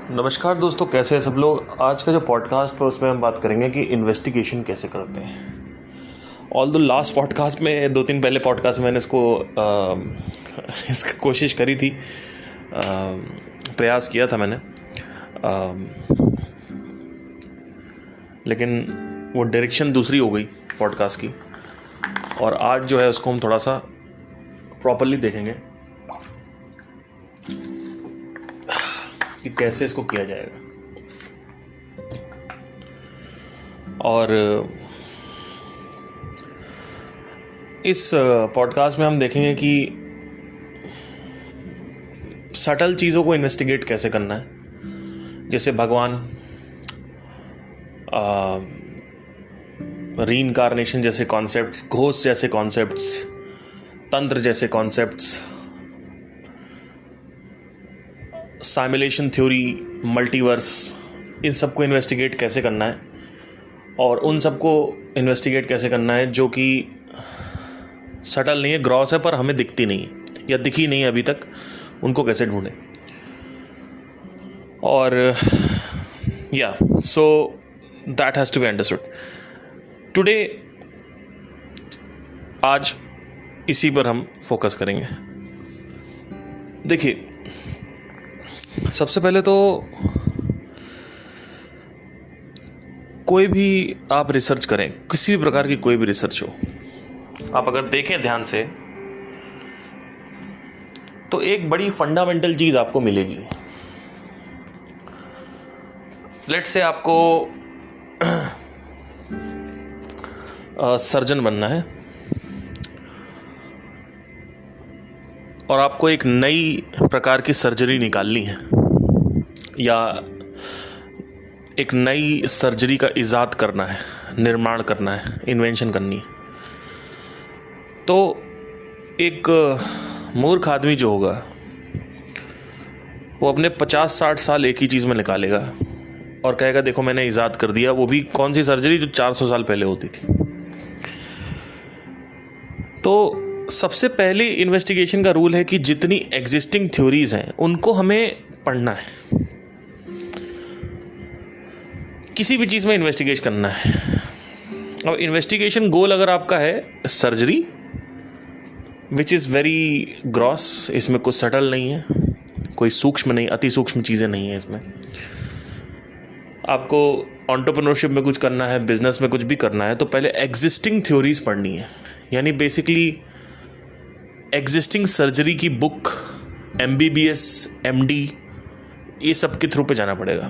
नमस्कार दोस्तों, कैसे हैं सब लोग। आज का जो पॉडकास्ट है उसमें हम बात करेंगे कि इन्वेस्टिगेशन कैसे करते हैं। ऑल द लास्ट पॉडकास्ट में 2-3 पहले पॉडकास्ट में मैंने इसकी कोशिश करी थी, प्रयास किया था मैंने, लेकिन वो डायरेक्शन दूसरी हो गई पॉडकास्ट की। और आज जो है उसको हम थोड़ा सा प्रॉपरली देखेंगे कि कैसे इसको किया जाएगा। और इस पॉडकास्ट में हम देखेंगे कि सटल चीज़ों को इन्वेस्टिगेट कैसे करना है, जैसे भगवान, रीइंकार्नेशन जैसे कॉन्सेप्ट्स, घोस्ट जैसे कॉन्सेप्ट्स, तंत्र जैसे कॉन्सेप्ट्स, साइमुलेशन थ्योरी, मल्टीवर्स, इन सबको इन्वेस्टिगेट कैसे करना है और उन सबको इन्वेस्टिगेट कैसे करना है जो कि सटल नहीं है, ग्रॉस है, पर हमें दिखती नहीं है या दिखी नहीं है अभी तक, उनको कैसे ढूंढें। और या so that has to be understood today. आज इसी पर हम फोकस करेंगे। देखिए, सबसे पहले तो कोई भी आप रिसर्च करें, किसी भी प्रकार की कोई भी रिसर्च हो, आप अगर देखें ध्यान से तो एक बड़ी फंडामेंटल चीज आपको मिलेगी। लेट्स से आपको सर्जन बनना है और आपको एक नई प्रकार की सर्जरी निकालनी है या एक नई सर्जरी का इजाद करना है, निर्माण करना है, इन्वेंशन करनी है, तो एक मूर्ख आदमी जो होगा वो अपने 50-60 साल एक ही चीज़ में निकालेगा और कहेगा देखो मैंने इजाद कर दिया। वो भी कौन सी सर्जरी जो 400 साल पहले होती थी। तो सबसे पहले इन्वेस्टिगेशन का रूल है कि जितनी एग्जिस्टिंग थ्योरीज हैं उनको हमें पढ़ना है, किसी भी चीज़ में इन्वेस्टिगेट करना है। अब इन्वेस्टिगेशन गोल अगर आपका है surgery, which is very gross, इसमें कुछ सटल नहीं है, कोई सूक्ष्म नहीं, अति सूक्ष्म चीज़ें नहीं है इसमें। आपको एंटरप्रेन्योरशिप में कुछ करना है, बिजनेस में कुछ भी करना है, तो पहले एग्जिस्टिंग थ्योरीज पढ़नी है, यानी बेसिकली एग्जिस्टिंग सर्जरी की बुक, MBBS, MD, ये सब के थ्रू पे जाना पड़ेगा।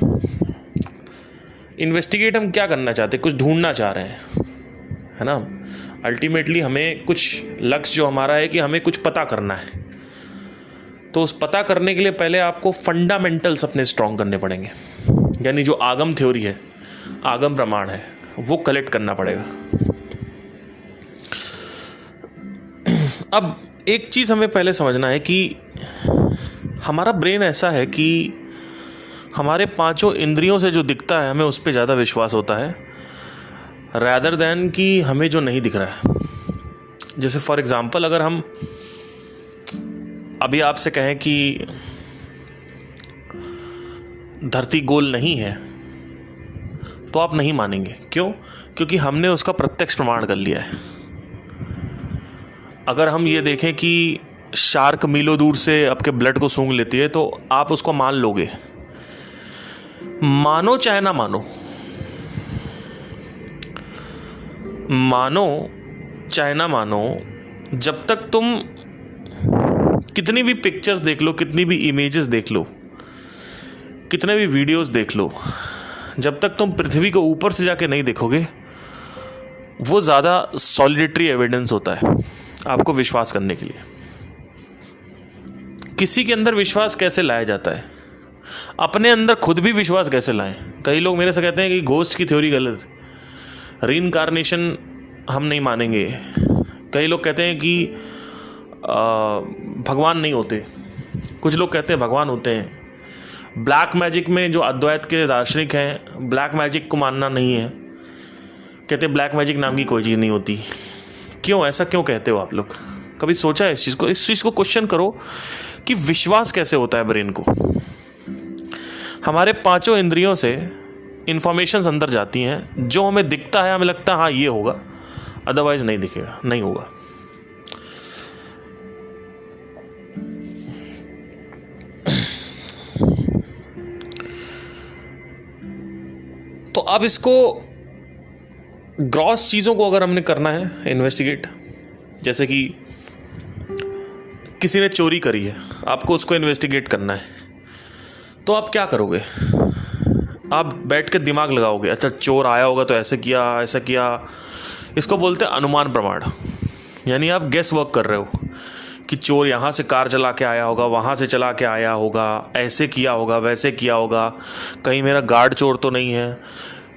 इन्वेस्टिगेट हम क्या करना चाहते हैं, कुछ ढूंढना चाह रहे हैं, है ना। अल्टीमेटली हमें कुछ लक्ष्य जो हमारा है कि हमें कुछ पता करना है, तो उस पता करने के लिए पहले आपको फंडामेंटल्स अपने स्ट्रॉन्ग करने पड़ेंगे, यानी जो आगम थ्योरी है, आगम प्रमाण है, वो कलेक्ट करना पड़ेगा। अब एक चीज़ हमें पहले समझना है कि हमारा ब्रेन ऐसा है कि हमारे 5 इंद्रियों से जो दिखता है हमें उस पर ज़्यादा विश्वास होता है रैदर दैन कि हमें जो नहीं दिख रहा है। जैसे फॉर एग्जांपल, अगर हम अभी आपसे कहें कि धरती गोल नहीं है तो आप नहीं मानेंगे। क्यों? क्योंकि हमने उसका प्रत्यक्ष प्रमाण कर लिया है। अगर हम ये देखें कि शार्क मीलों दूर से आपके ब्लड को सूंघ लेती है तो आप उसको मान लोगे, मानो चाहे ना मानो, मानो चाहे ना मानो, जब तक तुम कितनी भी पिक्चर्स देख लो, कितनी भी इमेजेस देख लो, कितने भी वीडियोस देख लो, जब तक तुम पृथ्वी को ऊपर से जाके नहीं देखोगे, वो ज़्यादा सॉलिडिटरी एविडेंस होता है आपको विश्वास करने के लिए। किसी के अंदर विश्वास कैसे लाया जाता है, अपने अंदर खुद भी विश्वास कैसे लाएं। कई लोग मेरे से कहते हैं कि घोस्ट की थ्योरी गलत, रीइंकार्नेशन हम नहीं मानेंगे। कई लोग कहते हैं कि भगवान नहीं होते, कुछ लोग कहते हैं भगवान होते हैं। ब्लैक मैजिक में जो अद्वैत के दार्शनिक हैं, ब्लैक मैजिक को मानना नहीं है, कहते हैं ब्लैक मैजिक नाम की कोई चीज़ नहीं होती। क्यों, ऐसा क्यों कहते हो आप लोग? कभी सोचा है इस चीज़ को क्वेश्चन करो कि विश्वास कैसे होता है ब्रेन को। हमारे पांचों इंद्रियों से इंफॉर्मेशंस अंदर जाती हैं, जो हमें दिखता है हमें लगता है हाँ ये होगा, अदरवाइज नहीं दिखेगा, नहीं होगा। तो अब इसको ग्रॉस चीज़ों को अगर हमने करना है इन्वेस्टिगेट, जैसे कि किसी ने चोरी करी है, आपको उसको इन्वेस्टिगेट करना है, तो आप क्या करोगे? आप बैठ के दिमाग लगाओगे, अच्छा चोर आया होगा तो ऐसे किया ऐसा किया। इसको बोलते हैं अनुमान प्रमाण, यानी आप गेस वर्क कर रहे हो कि चोर यहाँ से कार चला के आया होगा, वहाँ से चला के आया होगा, ऐसे किया होगा, वैसे किया होगा, कहीं मेरा गार्ड चोर तो नहीं है,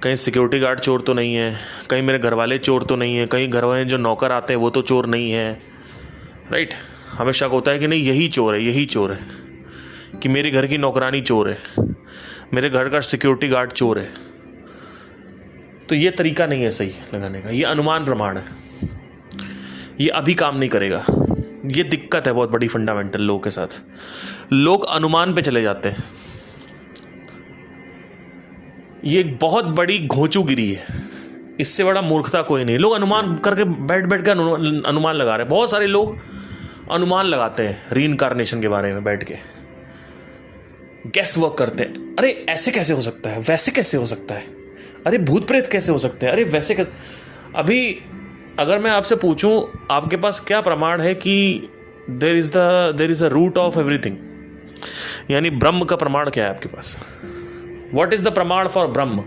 कहीं सिक्योरिटी गार्ड चोर तो नहीं है, कहीं मेरे घर वाले चोर तो नहीं है, कहीं घर वाले जो नौकर आते हैं वो तो चोर नहीं है, राइट। हमें शक होता है कि नहीं यही चोर है, यही चोर है, कि मेरे घर की नौकरानी चोर है, मेरे घर का सिक्योरिटी गार्ड चोर है। तो ये तरीका नहीं है सही लगाने का, ये अनुमान प्रमाण है, ये अभी काम नहीं करेगा। ये दिक्कत है बहुत बड़ी फंडामेंटल लोगों के साथ, लोग अनुमान पे चले जाते हैं। ये एक बहुत बड़ी घोंचूगिरी है, इससे बड़ा मूर्खता कोई नहीं। लोग अनुमान करके बैठ के अनुमान लगा रहे हैं। बहुत सारे लोग अनुमान लगाते हैं रीइंकार्नेशन के बारे में, बैठ के गैस वर्क करते हैं। अरे ऐसे कैसे हो सकता है, वैसे कैसे हो सकता है, अरे भूत प्रेत कैसे हो सकते हैं, अरे वैसे कैसे। अभी अगर मैं आपसे पूछूं आपके पास क्या प्रमाण है कि there is a root of everything, यानी ब्रह्म का प्रमाण क्या है आपके पास? व्हाट इज द प्रमाण फॉर ब्रह्म?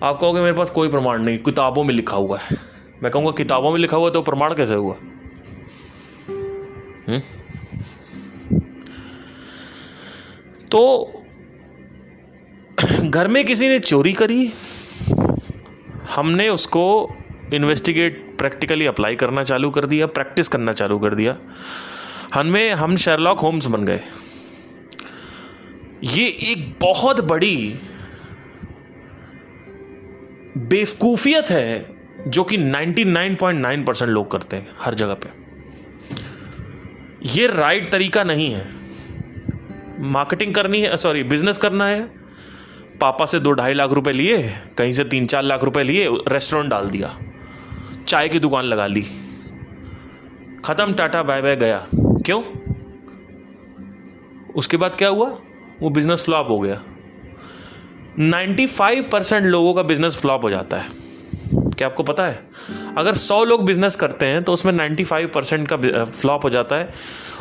आप कहोगे मेरे पास कोई प्रमाण नहीं, किताबों में लिखा हुआ है। मैं कहूँगा किताबों में लिखा हुआ तो प्रमाण कैसे हुआ? तो घर में किसी ने चोरी करी, हमने उसको इन्वेस्टिगेट प्रैक्टिकली अप्लाई करना चालू कर दिया, प्रैक्टिस करना चालू कर दिया, हम शेरलॉक होम्स बन गए। ये एक बहुत बड़ी बेवकूफियत है जो कि 99.9% लोग करते हैं हर जगह पे। ये राइट तरीका नहीं है। मार्केटिंग करनी है, सॉरी बिजनेस करना है, पापा से 2-2.5 लाख रुपए लिए, कहीं से 3-4 लाख रुपए लिए, रेस्टोरेंट डाल दिया, चाय की दुकान लगा ली, खत्म, टाटा बाय बाय, गया। क्यों? उसके बाद क्या हुआ? वो बिजनेस फ्लॉप हो गया। 95% लोगों का बिजनेस फ्लॉप हो जाता है। क्या आपको पता है? अगर 100 लोग बिजनेस करते हैं तो उसमें 95% का फ्लॉप हो जाता है।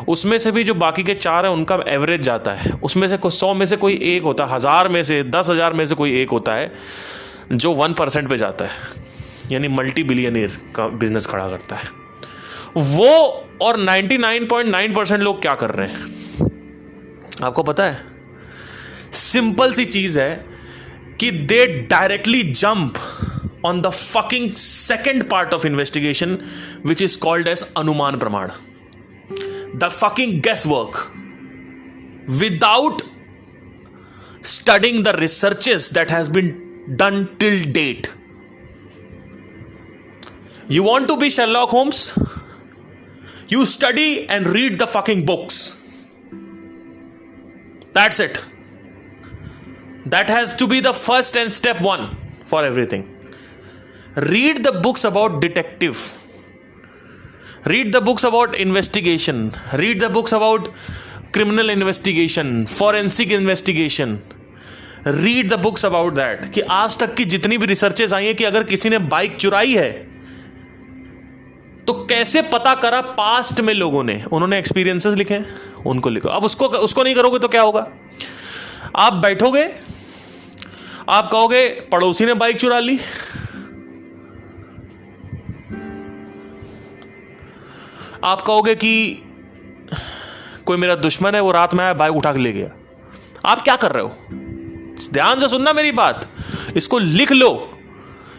उसमें से भी जो बाकी के 4 हैं उनका एवरेज जाता है। उसमें से 100 में से कोई एक होता है, 1000 में से, 10,000 में से कोई एक होता है जो 1% पे जाता है, यानी मल्टी बिलियनियर का बिजनेस खड़ा करता है वो। और 99.9% लोग क्या कर रहे हैं आपको पता है? सिंपल सी चीज है कि दे directly jump on the fucking second part of investigation, which is called as अनुमान प्रमाण, the fucking guesswork, without studying the researches that has been done till date. You want to be Sherlock Holmes? You study and read the fucking books. That's it. That has to be the first and step 1 for everything. Read the books about detective. Read the books about investigation. Read the books about criminal investigation, forensic investigation. Read the books about that. कि आज तक की जितनी भी researches आई हैं कि अगर किसी ने बाइक चुराई है तो कैसे पता करा पास्ट में लोगों ने, उन्होंने एक्सपीरियंसेस लिखे हैं, उनको लिखो। अब उसको नहीं करोगे तो क्या होगा? आप बैठोगे, आप कहोगे पड़ोसी ने बाइक चुरा ली, आप कहोगे कि कोई मेरा दुश्मन है, वो रात में आया, बाइक उठा के ले गया। आप क्या कर रहे हो? ध्यान से सुनना मेरी बात, इसको लिख लो,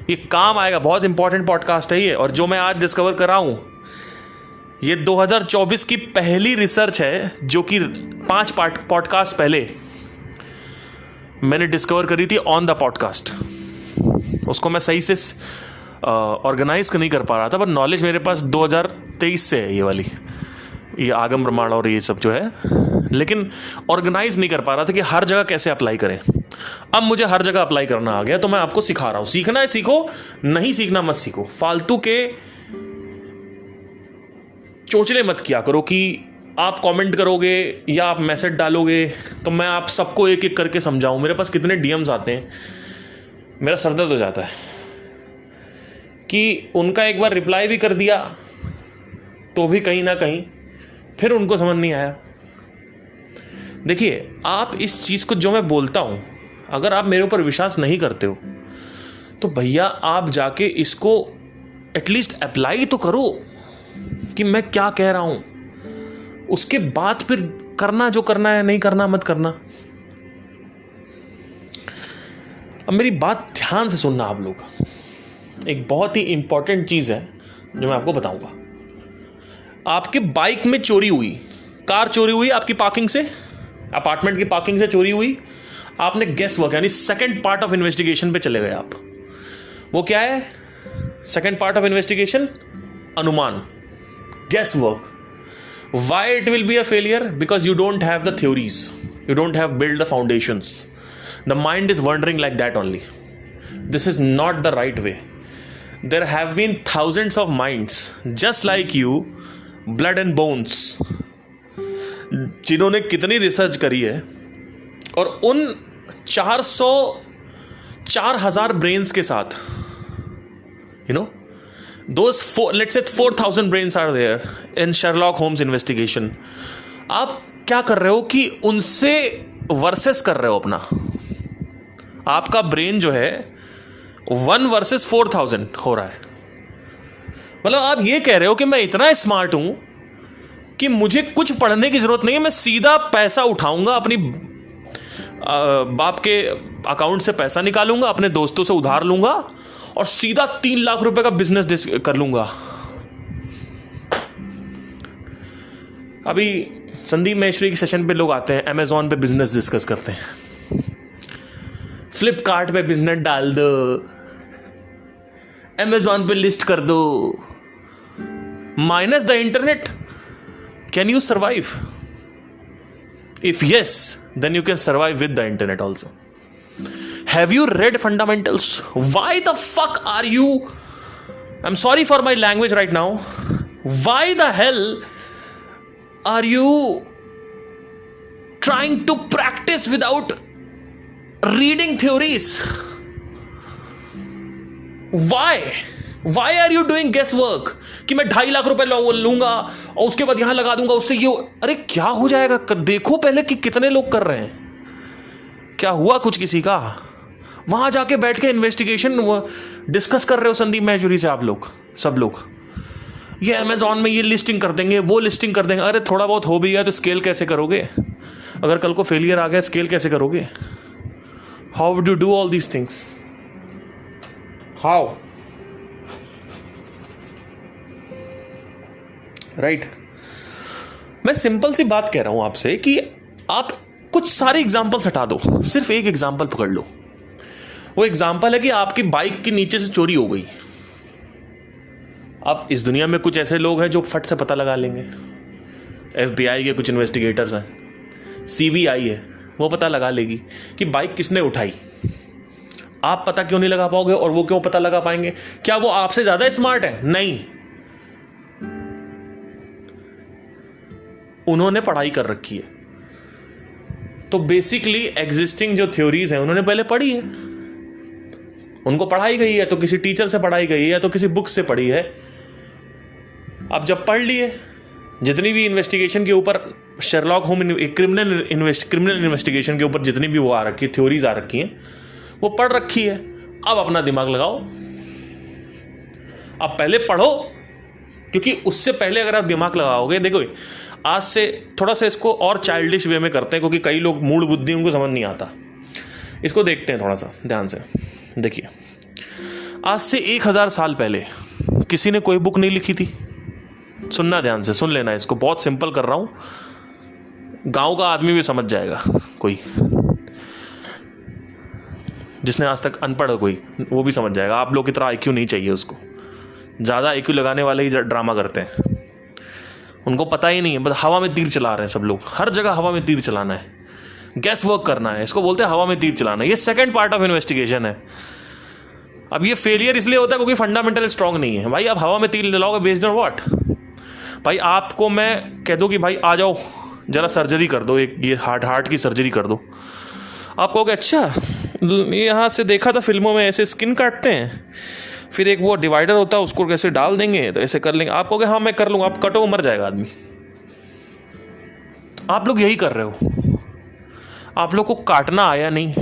ये काम आएगा। बहुत इंपॉर्टेंट पॉडकास्ट है ये, और जो मैं आज डिस्कवर कर रहा हूं ये 2024 की पहली रिसर्च है जो कि 5 पॉडकास्ट पहले मैंने डिस्कवर करी थी ऑन द पॉडकास्ट। उसको मैं सही से ऑर्गेनाइज नहीं कर पा रहा था, पर नॉलेज मेरे पास 2023 से है। ये वाली, ये आगम प्रमाण और ये सब जो है लेकिन ऑर्गेनाइज नहीं कर पा रहा था कि हर जगह कैसे अप्लाई करें। अब मुझे हर जगह अप्लाई करना आ गया, तो मैं आपको सिखा रहा हूं। सीखना है सीखो, नहीं सीखना मत सीखो। फालतू के चोचले मत किया करो कि आप कमेंट करोगे या आप मैसेज डालोगे तो मैं आप सबको एक एक करके समझाऊं। मेरे पास कितने डीएम्स आते हैं, मेरा सर दर्द हो जाता है कि उनका एक बार रिप्लाई भी कर दिया तो भी कहीं ना कहीं फिर उनको समझ नहीं आया। देखिए, आप इस चीज़ को जो मैं बोलता हूं, अगर आप मेरे ऊपर विश्वास नहीं करते हो तो भैया आप जाके इसको एटलीस्ट अप्लाई तो करो कि मैं क्या कह रहा हूं। उसके बाद फिर करना जो करना है, नहीं करना मत करना। अब मेरी बात ध्यान से सुनना आप लोग। एक बहुत ही इंपॉर्टेंट चीज है जो मैं आपको बताऊंगा। आपके बाइक में चोरी हुई, कार चोरी हुई आपकी पार्किंग से, अपार्टमेंट की पार्किंग से चोरी हुई। आपने गेस वर्क यानी सेकंड पार्ट ऑफ इन्वेस्टिगेशन पे चले गए आप। वो क्या है सेकंड पार्ट ऑफ इन्वेस्टिगेशन? अनुमान, guess work. Why it will be a failure? Because you don't have the theories, you don't have built the foundations. The mind is wandering like that only. This is not the right way. There have been thousands of minds just like you, blood and bones, जिन्होंने कितनी research करी है और उन 4,000 brains के साथ, those let's say 4,000 brains are there in Sherlock Holmes investigation. आप क्या कर रहे हो कि उनसे वर्सेस कर रहे हो अपना। आपका ब्रेन जो है 1 वर्सेस 4,000 हो रहा है। मतलब आप ये कह रहे हो कि मैं इतना स्मार्ट हूं कि मुझे कुछ पढ़ने की जरूरत नहीं है, मैं सीधा पैसा उठाऊंगा, अपनी बाप के अकाउंट से पैसा निकालूंगा, अपने दोस्तों से उधार लूंगा और सीधा 3 लाख रुपए का बिजनेस कर लूंगा। अभी संदीप महेश्वरी के सेशन पे लोग आते हैं, अमेजॉन पे बिजनेस डिस्कस करते हैं, फ्लिपकार्ट पे बिजनेस डाल दो, अमेजॉन पे लिस्ट कर दो। Minus the internet, can you survive? If yes, then you can survive with the internet also. Have you read fundamentals? Why the fuck are you, I'm sorry for my language right now, why the hell are you trying to practice without reading theories? Why are you doing guesswork कि मैं 2.5 लाख रुपए लूंगा और उसके बाद यहां लगा दूंगा, उससे ये, अरे क्या हो जाएगा? देखो पहले कि कितने लोग कर रहे हैं, क्या हुआ कुछ किसी का? वहां जाके बैठ के इन्वेस्टिगेशन डिस्कस कर रहे हो संदीप महेश्वरी से आप लोग, सब लोग। ये अमेजॉन में ये लिस्टिंग कर देंगे, वो लिस्टिंग कर देंगे। अरे थोड़ा बहुत हो भी गया तो स्केल कैसे करोगे? अगर कल को फेलियर आ गया, स्केल कैसे करोगे? How would you do all these things? How? Right. मैं सिंपल सी बात कह रहा हूं आपसे कि आप कुछ सारे एग्जाम्पल्स हटा दो, सिर्फ एक एग्जाम्पल पकड़ लो। वो एग्जाम्पल है कि आपकी बाइक के नीचे से चोरी हो गई। अब इस दुनिया में कुछ ऐसे लोग हैं जो फट से पता लगा लेंगे। FBI के कुछ इन्वेस्टिगेटर्स हैं, CBI है, वो पता लगा लेगी कि बाइक किसने उठाई। आप पता क्यों नहीं लगा पाओगे और वो क्यों पता लगा पाएंगे? क्या वो आपसे ज्यादा स्मार्ट है? नहीं, उन्होंने पढ़ाई कर रखी है। तो बेसिकली एग्जिस्टिंग जो थ्योरीज हैं उन्होंने पहले पढ़ी है, उनको पढ़ाई गई है, तो किसी टीचर से पढ़ाई गई है या तो किसी बुक से पढ़ी है। अब जब पढ़ लिए, जितनी भी इन्वेस्टिगेशन के ऊपर शेरलॉक होम क्रिमिनल इन्वेस्टिगेशन के ऊपर जितनी भी वो आ रखी है, थ्योरीज आ रखी हैं, वो पढ़ रखी है। अब अपना दिमाग लगाओ, अब पहले पढ़ो, क्योंकि उससे पहले अगर आप दिमाग लगाओगे, देखो आज से थोड़ा सा इसको और चाइल्डिश वे में करते हैं, क्योंकि कई लोग मूड बुद्धि उनको समझ नहीं आता। इसको देखते हैं थोड़ा सा ध्यान से। देखिए, आज से 1000 साल पहले किसी ने कोई बुक नहीं लिखी थी। सुनना ध्यान से, सुन लेना, इसको बहुत सिंपल कर रहा हूं, गांव का आदमी भी समझ जाएगा। कोई जिसने आज तक अनपढ़, कोई वो भी समझ जाएगा। आप लोग की तरह IQ नहीं चाहिए उसको, ज़्यादा IQ लगाने वाले ही ड्रामा करते हैं, उनको पता ही नहीं है, बस हवा में तीर चला रहे हैं सब लोग, हर जगह हवा में तीर चलाना है, गैस वर्क करना है, इसको बोलते हैं हवा में तीर चलाना। ये सेकंड पार्ट ऑफ इन्वेस्टिगेशन है। अब ये फेलियर इसलिए होता है क्योंकि फंडामेंटल स्ट्रांग नहीं है। भाई आप हवा में तीर चलाओगे बेस्ड ऑन व्हाट? भाई आपको मैं कह दूं कि भाई आ जाओ जरा सर्जरी कर दो, एक ये हार्ट की सर्जरी कर दो, आप कहोगे अच्छा यहाँ से देखा था फिल्मों में ऐसे स्किन काटते हैं, फिर एक वो डिवाइडर होता है उसको कैसे डाल देंगे तो ऐसे कर लेंगे। आप कहोगे हाँ मैं कर लूँगा, आप कटो मर जाएगा आदमी। आप लोग यही कर रहे हो। आप लोग को काटना आया नहीं।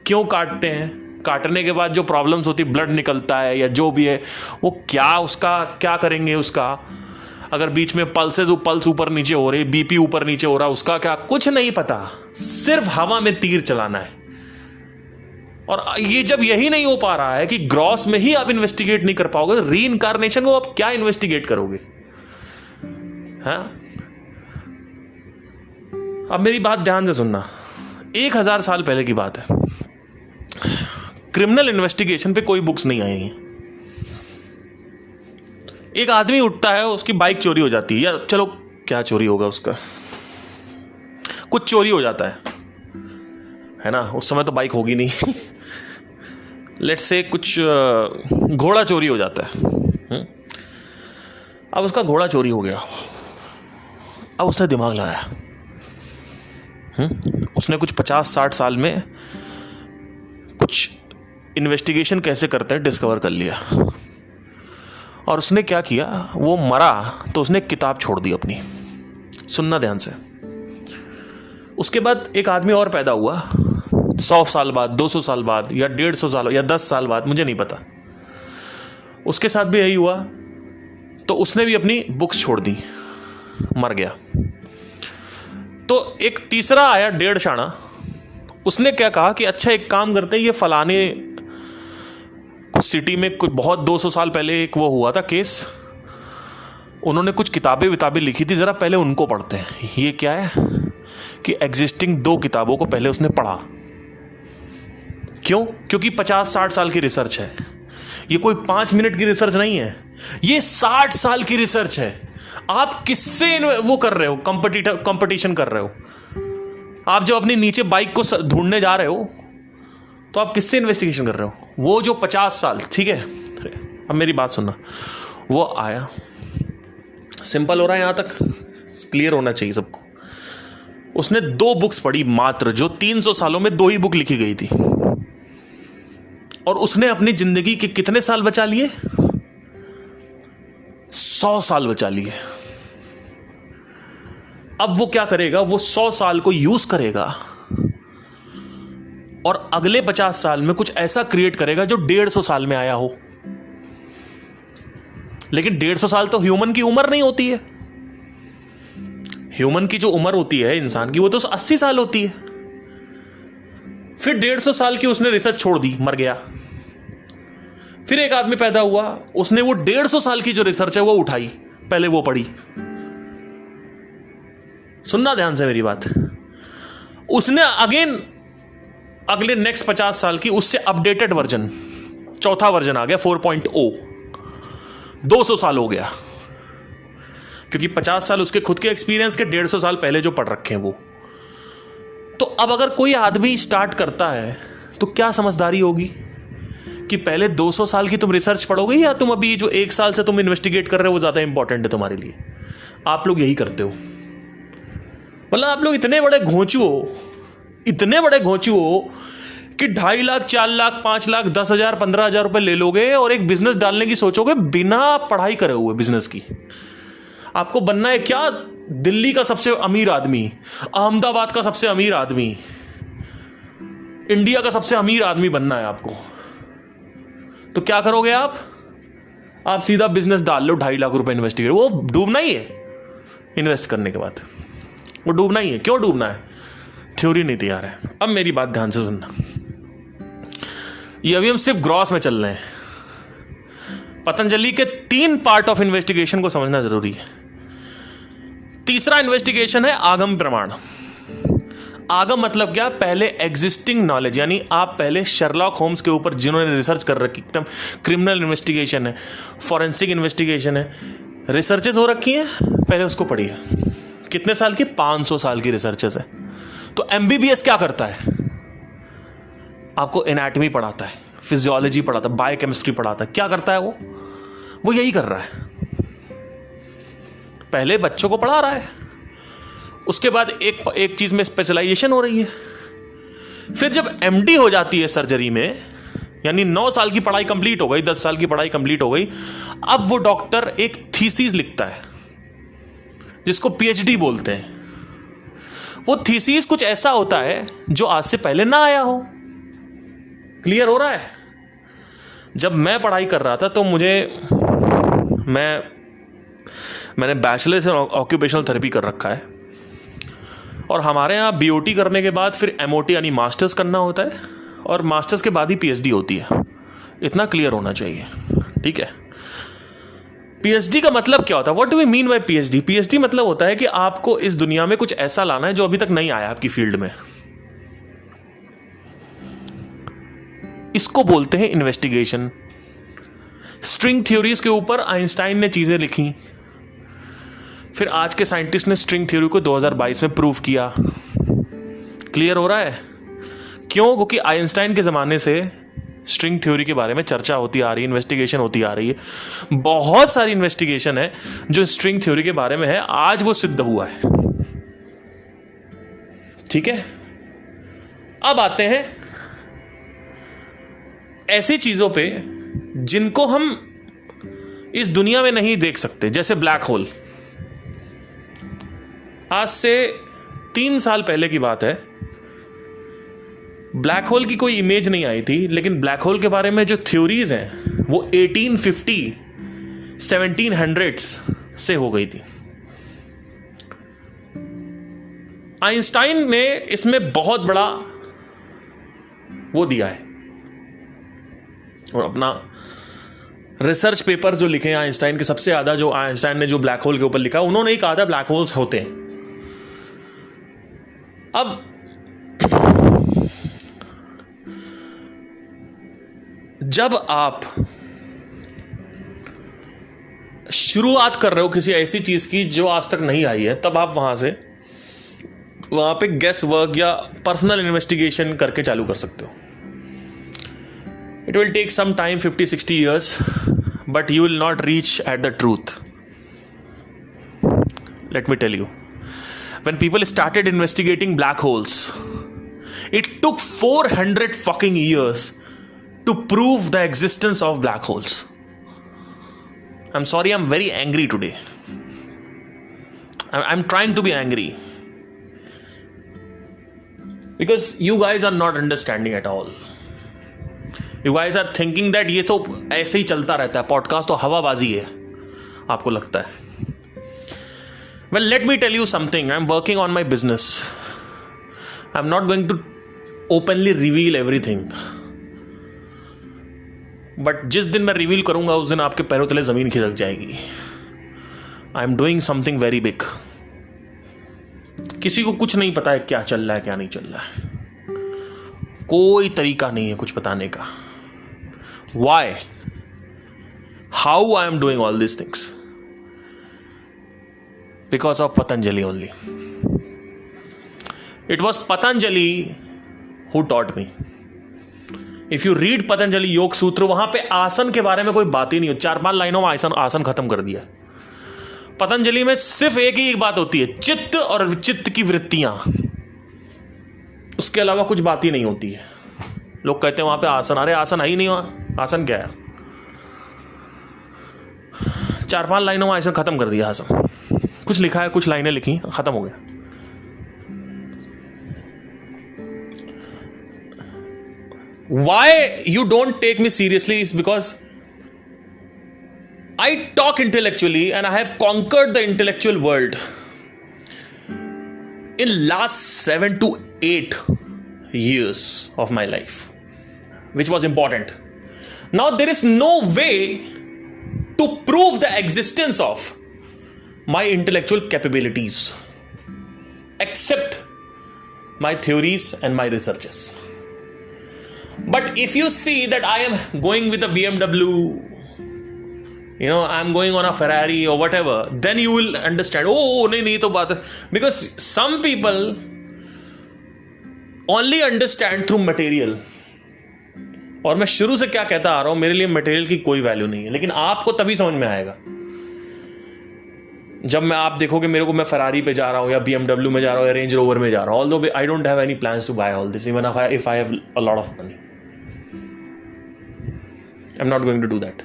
क्यों काटते हैं? काटने के बाद जो प्रॉब्लम्स होती, ब्लड निकलता है या जो भी है, वो क्या उसका क्या करेंगे उसका? अगर बीच में पल्स ऊपर नीचे हो रही, बीपी ऊपर नीचे हो रहा, उसका क्या? कुछ नहीं पता, सिर्फ हवा में तीर चलाना है। और ये जब यही नहीं हो पा रहा है कि ग्रॉस में ही आप इन्वेस्टिगेट नहीं कर पाओगे, रीइंकार्नेशन को आप क्या इन्वेस्टिगेट करोगे? हाँ, अब मेरी बात ध्यान से सुनना। 1000 साल पहले की बात है, क्रिमिनल इन्वेस्टिगेशन पे कोई बुक्स नहीं आई हैं। एक आदमी उठता है, उसकी बाइक चोरी हो जाती है, या चलो क्या चोरी होगा उसका, कुछ चोरी हो जाता है ना, उस समय तो बाइक होगी नहीं लेट्स से कुछ घोड़ा चोरी हो जाता है। अब उसका घोड़ा चोरी हो गया, अब उसने दिमाग लगाया, उसने कुछ 50-60 साल में कुछ इन्वेस्टिगेशन कैसे करते हैं डिस्कवर कर लिया। और उसने क्या किया, वो मरा तो उसने किताब छोड़ दी अपनी। सुनना ध्यान से। उसके बाद एक आदमी और पैदा हुआ 100 साल बाद, 200 साल बाद, या 150 साल या 10 साल बाद, मुझे नहीं पता। उसके साथ भी यही हुआ, तो उसने भी अपनी बुक्स छोड़ दी, मर गया। तो एक तीसरा आया 1.5 शाना, उसने क्या कहा कि अच्छा एक काम करते हैं, ये फलाने कुछ सिटी में कुछ बहुत 200 साल पहले एक वो हुआ था केस, उन्होंने कुछ किताबें लिखी थी, जरा पहले उनको पढ़ते हैं। ये क्या है कि एग्जिस्टिंग 2 किताबों को पहले उसने पढ़ा। क्यों? क्योंकि 50-60 साल की रिसर्च है, ये कोई 5 मिनट की रिसर्च नहीं है, ये 60 साल की रिसर्च है। आप किससे वो कर रहे हो, कंपटीशन कर रहे हो? आप जब अपनी नीचे बाइक को ढूंढने जा रहे हो तो आप किससे इन्वेस्टिगेशन कर रहे हो? वो जो 50 साल, ठीक है, अब मेरी बात सुनना, वो आया, सिंपल हो रहा है यहां तक, क्लियर होना चाहिए सबको। उसने 2 बुक्स पढ़ी मात्र, जो 300 सालों में 2 ही बुक लिखी गई थी, और उसने अपनी जिंदगी के कितने साल बचा लिए? 100 साल बचा लिए। अब वो क्या करेगा, वो 100 साल को यूज करेगा और अगले 50 साल में कुछ ऐसा क्रिएट करेगा जो 150 साल में आया हो। लेकिन 150 साल तो ह्यूमन की उम्र नहीं होती है। ह्यूमन की जो उम्र होती है इंसान की, वो तो 80 साल होती है। फिर 150 साल की उसने रिसर्च छोड़ दी, मर गया। फिर एक आदमी पैदा हुआ, उसने वो 150 साल की जो रिसर्च है वो उठाई, पहले वो पढ़ी। सुनना ध्यान से मेरी बात। उसने अगेन अगले नेक्स्ट 50 साल की उससे अपडेटेड वर्जन, 4था वर्जन आ गया 4.0, 200 साल हो गया, क्योंकि 50 साल उसके खुद के एक्सपीरियंस के, 150 साल पहले जो पढ़ रखे हैं वो। तो अब अगर कोई आदमी स्टार्ट करता है तो क्या समझदारी होगी कि पहले 200 साल की तुम रिसर्च पढ़ोगे, या तुम अभी जो 1 साल से तुम इन्वेस्टिगेट कर रहे हो वो ज्यादा इंपॉर्टेंट है तुम्हारे लिए? आप लोग यही करते हो। मतलब आप लोग इतने बड़े घोंचू हो कि 2.5 लाख, 4 लाख, 5 लाख, 10,000, 15,000 रुपए ले लोगे और एक बिजनेस डालने की सोचोगे बिना पढ़ाई करे हुए बिजनेस की। आपको बनना है क्या? दिल्ली का सबसे अमीर आदमी, अहमदाबाद का सबसे अमीर आदमी, इंडिया का सबसे अमीर आदमी बनना है आपको। तो क्या करोगे आप सीधा बिजनेस डाल लो, 2.5 लाख रुपए इन्वेस्टिगेट। वो डूबना ही है इन्वेस्ट करने के बाद, वो डूबना ही है। क्यों डूबना है? थ्योरी नहीं तैयार है। अब मेरी बात ध्यान से सुनना, ये अभी हम सिर्फ ग्रॉस में चल रहे हैं। पतंजलि के 3 पार्ट ऑफ इन्वेस्टिगेशन को समझना जरूरी है। तीसरा इन्वेस्टिगेशन है आगम प्रमाण। आगम मतलब क्या? पहले एग्जिस्टिंग नॉलेज, यानी आप पहले शर्लॉक होम्स के ऊपर जिन्होंने रिसर्च कर रखी, क्रिमिनल इन्वेस्टिगेशन है, फॉरेंसिक इन्वेस्टिगेशन है, रिसर्चेस हो रखी हैं, पहले उसको पढ़िए। कितने साल की? 500 साल की रिसर्चेस है। तो एमबीबीएस क्या करता है? आपको एनाटॉमी पढ़ाता है, फिजियोलॉजी पढ़ाता है, बायोकेमिस्ट्री पढ़ाता है। क्या करता है वो यही कर रहा है। पहले बच्चों को पढ़ा रहा है, उसके बाद एक चीज में स्पेशलाइजेशन हो रही है। फिर जब एमडी हो जाती है सर्जरी में, यानी 9 साल की पढ़ाई कंप्लीट हो गई, 10 साल की पढ़ाई कंप्लीट हो गई, अब वो डॉक्टर एक थीसिस लिखता है जिसको पीएचडी बोलते हैं। वो थीसिस कुछ ऐसा होता है जो आज से पहले ना आया हो। क्लियर हो रहा है? जब मैं पढ़ाई कर रहा था तो मैंने बैचलर्स इन ऑक्यूपेशनल थेरेपी कर रखा है, और हमारे यहाँ बीओटी करने के बाद फिर एमओटी यानी मास्टर्स करना होता है, और मास्टर्स के बाद ही पीएचडी होती है। इतना क्लियर होना चाहिए, ठीक है? पीएचडी का मतलब क्या होता है? What do we mean by PhD? PhD मतलब होता है कि आपको इस दुनिया में कुछ ऐसा लाना है जो अभी तक नहीं आया आपकी फील्ड में। इसको बोलते हैं इन्वेस्टिगेशन। स्ट्रिंग थ्योरीज के ऊपर आइंस्टाइन ने चीजें लिखी, फिर आज के साइंटिस्ट ने स्ट्रिंग थ्योरी को 2022 में प्रूव किया। क्लियर हो रहा है? क्यों? क्योंकि आइंस्टाइन के ज़माने से स्ट्रिंग थ्योरी के बारे में चर्चा होती आ रही है, इन्वेस्टिगेशन होती आ रही है। बहुत सारी इन्वेस्टिगेशन है जो स्ट्रिंग थ्योरी के बारे में है, आज वो सिद्ध हुआ है। ठीक है, अब आते हैं ऐसी चीजों पे जिनको हम इस दुनिया में नहीं देख सकते, जैसे ब्लैक होल। आज से 3 साल पहले की बात है, ब्लैक होल की कोई इमेज नहीं आई थी, लेकिन ब्लैक होल के बारे में जो थ्योरीज हैं वो 1850 1700s से हो गई थी। आइंस्टाइन ने इसमें बहुत बड़ा वो दिया है, और अपना रिसर्च पेपर जो लिखे हैं आइंस्टाइन के, सबसे ज्यादा जो आइंस्टाइन ने जो ब्लैक होल के ऊपर लिखा, उन्होंने ही कहा था ब्लैक होल्स होते हैं। अब जब आप शुरुआत कर रहे हो किसी ऐसी चीज की जो आज तक नहीं आई है, तब आप वहां पे गेस वर्क या पर्सनल इन्वेस्टिगेशन करके चालू कर सकते हो। It will take some time, 50-60 years, but you will not reach at the truth. Let me tell you, when people started investigating black holes, it took 400 fucking years to prove the existence of black holes. I'm sorry, I'm very angry today. I'm trying to be angry because you guys are not understanding at all. You guys are thinking that ये तो ऐसे ही चलता रहता है, podcast तो हवाबाजी है, आपको लगता है। Well, let me tell you something. I'm working on my business. I'm not going to openly reveal everything. But जिस दिन मैं रिवील करूंगा उस दिन आपके पैरों तले जमीन खिसक जाएगी। I am doing something very big. किसी को कुछ नहीं पता है क्या चल रहा है, क्या नहीं चल रहा है। कोई तरीका नहीं है कुछ बताने का। Why? How I am doing all these things? Because of Patanjali only. It was Patanjali who taught me. If you read Patanjali योग सूत्र, वहां पे आसन के बारे में कोई बात ही नहीं हो। 4-5 लाइनों में आसन खत्म कर दिया। पतंजलि में सिर्फ एक ही बात होती है, चित्त और विचित्त की वृत्तियां। उसके अलावा कुछ बात ही नहीं होती है। लोग कहते हैं वहां पे आसन, अरे आसन है ही नहीं, वहां आसन क्या है? 4-5 लाइनों में आसन खत्म कर दिया। आसन कुछ लिखा है, कुछ लाइनें लिखी, खत्म हो गया। Why you don't take me seriously is because I talk intellectually and I have conquered the intellectual world in last 7 to 8 years of my life, which was important. Now there is no way to prove the existence of my intellectual capabilities except my theories and my researches. But if you see that I am going with a BMW, I'm going on a Ferrari or whatever, then you will understand, oh नहीं तो बात है. Because some people only understand through material. और मैं शुरू से क्या कहता आ रहा हूं, मेरे लिए मटेरियल की कोई वैल्यू नहीं है, लेकिन आपको तभी समझ में आएगा जब आप देखोगे मेरे को, मैं फरारी पे जा रहा हूं या BMW में जा रहा हूं या रेंज रोवर में जा रहा हूं. Although I don't have any plans to buy all this, even if I have a lot of money, I am not going to do that.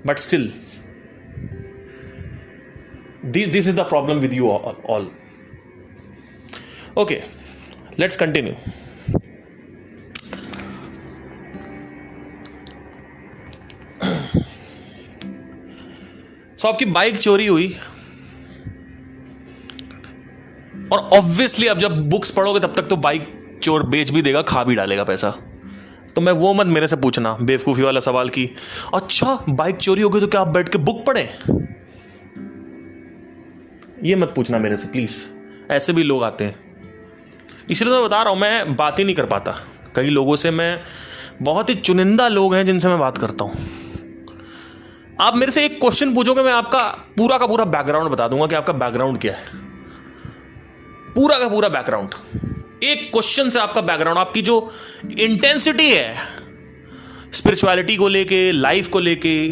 But still this is the problem with you all. Okay, let's continue. So आपकी bike चोरी हुई, और obviously अब जब books पढ़ोगे तब तक तो बाइक चोर बेच भी देगा, खा भी डालेगा पैसा. तो मैं वो मत मेरे से पूछना बेवकूफ़ी वाला सवाल कि अच्छा बाइक चोरी हो गई तो क्या आप बैठ के बुक पढ़ें. ये मत पूछना मेरे से प्लीज़. ऐसे भी लोग आते हैं, इसलिए तो बता रहा हूँ, मैं बात ही नहीं कर पाता. कई लोगों से, मैं बहुत ही चुनिंदा लोग हैं जिनसे मैं बात करता हूँ. आप मेरे से एक क्वेश्चन पूछोगे, मैं आपका पूरा का पूरा बैकग्राउंड बता दूंगा कि आपका बैकग्राउंड क्या है. पूरा का पूरा बैकग्राउंड, एक क्वेश्चन से आपका बैकग्राउंड, आपकी जो इंटेंसिटी है स्पिरिचुअलिटी को लेके, लाइफ को लेके,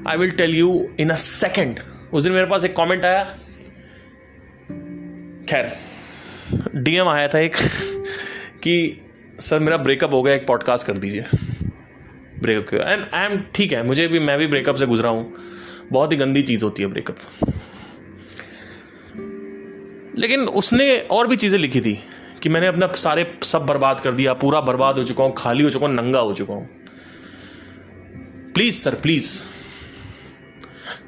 I will tell you in a second. उस दिन मेरे पास एक कमेंट आया, खैर DM आया था एक कि सर मेरा ब्रेकअप हो गया, एक पॉडकास्ट कर दीजिए ब्रेकअप के. एंड आई एम ठीक है, मैं भी ब्रेकअप से गुजरा हूँ. बहुत ही गंदी चीज़ होती है ब्रेकअप. लेकिन उसने और भी चीज़ें लिखी थी कि मैंने अपना सब बर्बाद कर दिया, पूरा बर्बाद हो चुका हूँ, खाली हो चुका हूँ, नंगा हो चुका हूँ. Please sir please.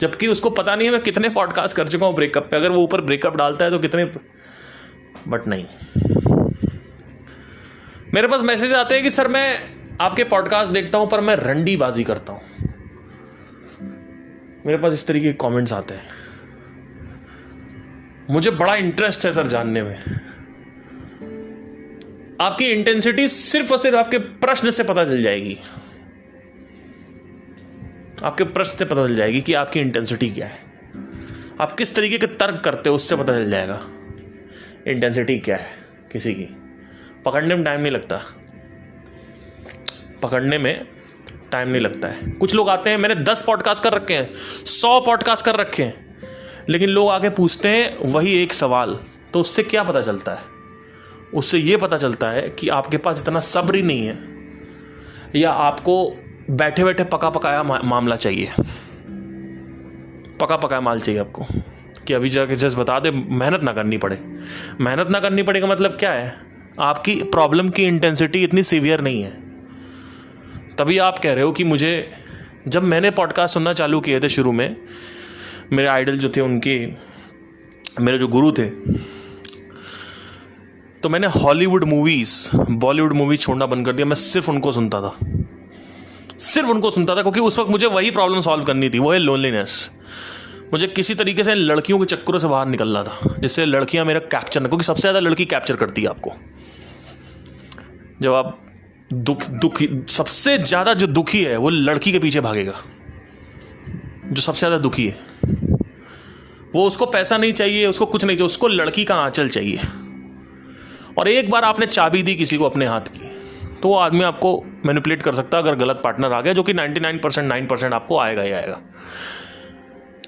जबकि उसको पता नहीं है मैं कितने पॉडकास्ट कर चुका हूँ ब्रेकअप पे. अगर वो ऊपर ब्रेकअप डालता है तो कितने, बट नहीं. मेरे पास मैसेज आते हैं कि सर मैं आपके पॉडकास्ट देखता हूं पर मैं रंडीबाजी करता हूं. मेरे पास इस तरीके के कमेंट्स आते हैं. मुझे बड़ा इंटरेस्ट है सर जानने में. आपकी इंटेंसिटी सिर्फ और सिर्फ आपके प्रश्न से पता चल जाएगी. आपके प्रश्न से पता चल जाएगी कि आपकी इंटेंसिटी क्या है. आप किस तरीके के तर्क करते हो उससे पता चल जाएगा इंटेंसिटी क्या है किसी की. पकड़ने में टाइम नहीं लगता. पकड़ने में टाइम नहीं लगता है. कुछ लोग आते हैं, मैंने 10 पॉडकास्ट कर रखे हैं, 100 पॉडकास्ट कर रखे हैं, लेकिन लोग आके पूछते हैं वही एक सवाल. तो उससे क्या पता चलता है? उससे ये पता चलता है कि आपके पास इतना सब्र ही नहीं है, या आपको बैठे बैठे पका पकाया मामला चाहिए. पका पकाया माल चाहिए आपको कि अभी जाके जस्ट बता दे, मेहनत ना करनी पड़े. मेहनत ना करनी पड़े का मतलब क्या है? आपकी प्रॉब्लम की इंटेंसिटी इतनी सीवियर नहीं है. तभी आप कह रहे हो कि मुझे, जब मैंने पॉडकास्ट सुनना चालू किए थे शुरू में, मेरे आइडल जो थे, उनके मेरे जो गुरु थे, तो मैंने हॉलीवुड मूवीज़, बॉलीवुड मूवीज़ छोड़ना बंद कर दिया. मैं सिर्फ उनको सुनता था, क्योंकि उस वक्त मुझे वही प्रॉब्लम सॉल्व करनी थी, वो है लोनलीनेस. मुझे किसी तरीके से लड़कियों के चक्करों से बाहर निकलना था, जिससे लड़कियां मेरा कैप्चर न, क्योंकि सबसे ज़्यादा लड़की कैप्चर करती है आपको. जब आप दुखी, सबसे ज़्यादा जो दुखी है वो लड़की के पीछे भागेगा. जो सबसे ज़्यादा दुखी है वो, उसको पैसा नहीं चाहिए, उसको कुछ नहीं चाहिए, उसको लड़की का आंचल चाहिए. और एक बार आपने चाबी दी किसी को अपने हाथ की, तो वो आदमी आपको मैनिपुलेट कर सकता है अगर गलत पार्टनर आ गया, जो कि 99% आपको आएगा ही आएगा.